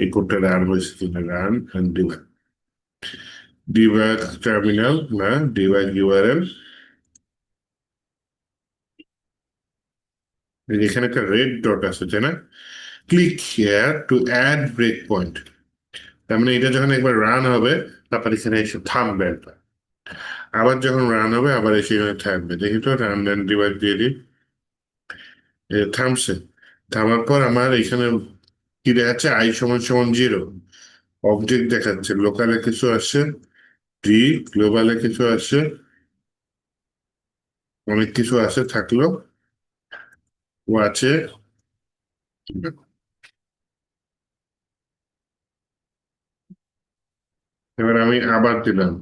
এই কোডটা রান হয়েছে কিনা। Run and debug, debug terminal না ডিবাগ ইউআরএল। এখানে একটা রেড ডট আছে তাই না, click here to add break point. তার মানে এটা যখন একবার রান হবে তারপর এখানে এসে থামবে একবার। আবার যখন রান হবে আবার এসে এখানে থাকবে। দেখি তো রান অ্যান্ড ডিবাগ দিয়ে দিই, থামছে। থামার পর আমার এখানে কি দেখাচ্ছে, আই সমান সমান 0, অবজেক্ট দেখাচ্ছে, লোকালে কিছু আসছে, ডি গ্লোবালে কিছু আসছে, অনেক কিছু আছে থাকলো, ও আছে। এবার আমি আবার দিলাম,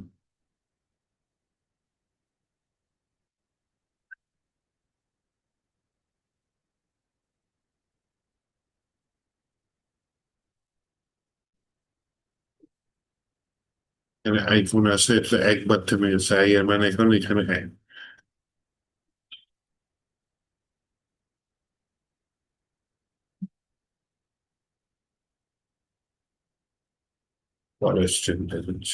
এখানে আইফোন আছে, এটা একবার থেমে গেছে, আই এর মানে এখন এখানে forest intelligence.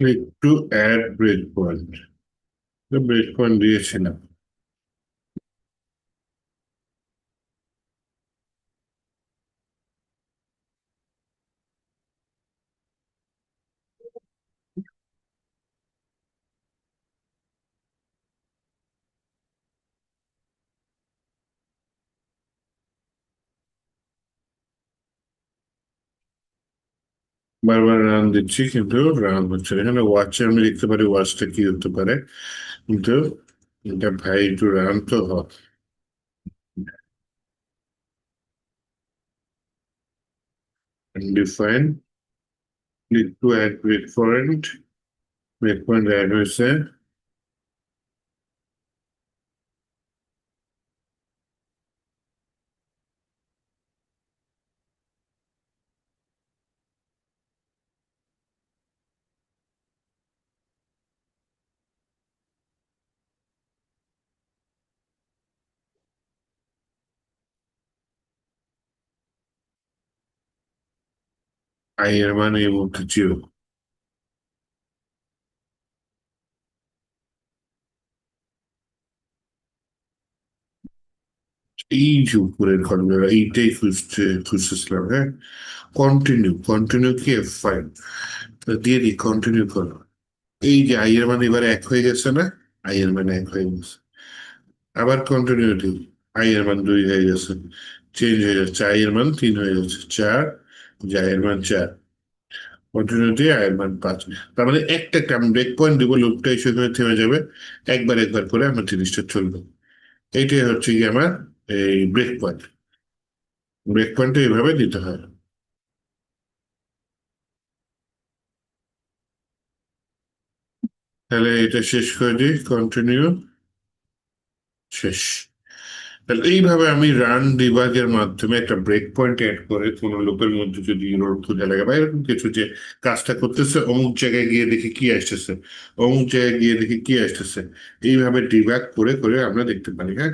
Click to add break point, break point দিয়েছিলাম। বারবার রান দিচ্ছি কিন্তু রান হচ্ছে না। এখানে ওয়াচে আমি দেখতে পারি ওয়াচটা কি হতে পারে, কিন্তু এটা ভাই একটু রান তো হয়। Define click to add break point, break point add হয়েছে। আই এর মান এই মুহূর্তে 0। এই যে উপরের ঘরগুলো এইটাই খুঁজতেছিলাম। হ্যাঁ, কন্টিনিউ, কন্টিনিউ কি F5 দিয়ে দিই, কন্টিনিউ করো। এই যে আই এর মান এবার 1 হয়ে গেছে না, আই এর মান 1 হয়ে গেছে। আবার কন্টিনিউটি, আই এর মান 2 হয়ে গেছে, চেঞ্জ হয়ে যাচ্ছে, আই এর মান 3 হয়ে যাচ্ছে, 4, যে আই এর মান 4, কন্টিনিউটি আই এর মান 5। তার মানে একটা আমি ব্রেক পয়েন্ট দিব, লুপটা সেখানে থেমে যাবে, একবার একবার করে আমার জিনিসটা চলবে। এইটাই হচ্ছে কি আমার এই ব্রেক পয়েন্ট। ব্রেক পয়েন্টটা এইভাবে দিতে হয়। তাহলে এটা শেষ করে দিই, কন্টিনিউ, শেষ। তাহলে এইভাবে আমি রান ডিবাগের মাধ্যমে একটা ব্রেক পয়েন্ট অ্যাড করে কোনো লুপের মধ্যে যদি ইরর খুঁজে লাগে বা এরকম কিছু, যে কাজটা করতেছে অমুক জায়গায় গিয়ে দেখি কি আসতেছে, অমুক জায়গায় গিয়ে দেখি কি আসতেছে, এইভাবে ডিবাগ করে করে আমরা দেখতে পারি। হ্যাঁ,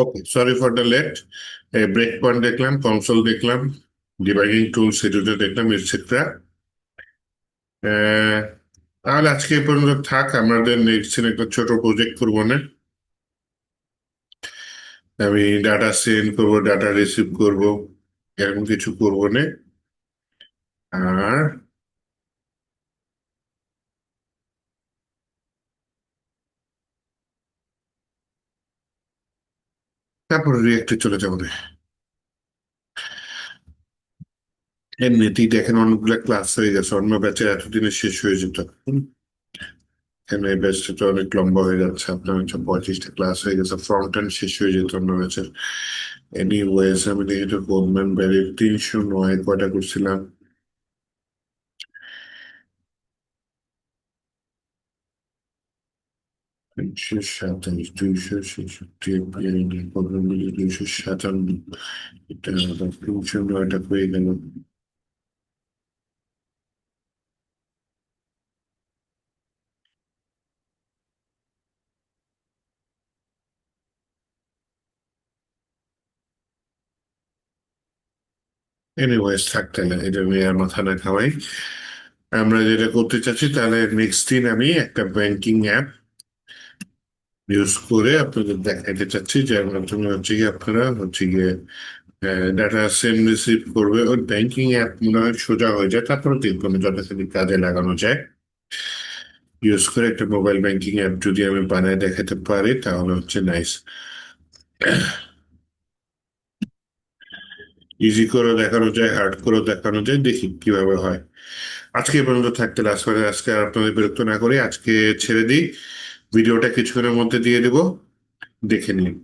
okay, sorry for the late. Break point দেখলাম, কনসোল দেখলাম, ডিবাগিং টুলস এটুতে দেখলাম, এটসেট্রা। তাহলে আজকে এই পর্যন্ত থাক, আমাদের নেক্সট দিন একটা ছোট প্রজেক্ট করবো না। আমি ডাটা সেন্ড করবো, ডাটা রিসিভ করব, এরকম কিছু করবো না। আর তারপরে রিয়েক্টে চলে যাবো না। এমনিতেই দেখেন অনেকগুলো ক্লাস হয়ে গেছে, অন্য ব্যাচে এতদিনে শেষ হয়ে যেত। কেন এই ব্যাচটা তো অনেক লম্বা হয়ে যাচ্ছে, আপনার হচ্ছে 25টা ক্লাস হয়ে গেছে, ফ্রন্ট এন্ড শেষ হয়ে যেত অন্য ব্যাচের। এনিওয়েজ আমি দেখি তো গোল্ডম্যান ব্যারি 309 কয়টা করছিলাম, 327, 266, 257, এটা 309টা হয়ে গেল। এনিওয়েজ থাকতে না, এটা নিয়ে আর মাথা না খাওয়াই। আমরা যেটা করতে চাচ্ছি, তাহলে নেক্সট দিন আমি একটা ব্যাংকিং অ্যাপ ইউজ করে আপনাদের দেখাইতে চাচ্ছি, যার মাধ্যমে হচ্ছে গিয়ে আপনারা হচ্ছে গিয়ে ডাটা সেন্ড রিসিভ করবে। ওই ব্যাংকিং অ্যাপ মনে হয় সোজা হয়ে যায়, তারপরে দেখবেন যথাযথ কাজে লাগানো যায়। ইউজ করে একটা মোবাইল ব্যাংকিং অ্যাপ যদি আমি বানায় দেখাতে পারি তাহলে হচ্ছে নাইস। ইজি করে দেখানো যায়, হার্ড করে দেখানো যায়, দেখি কিভাবে হয়। আজকে এ পর্যন্ত থাকতে লাস্ট করে, আজকে আর আপনাদের বিরক্ত না করে আজকে ছেড়ে দিই। ভিডিওটা কিছুক্ষণের মধ্যে দিয়ে দেবো, দেখে নিন।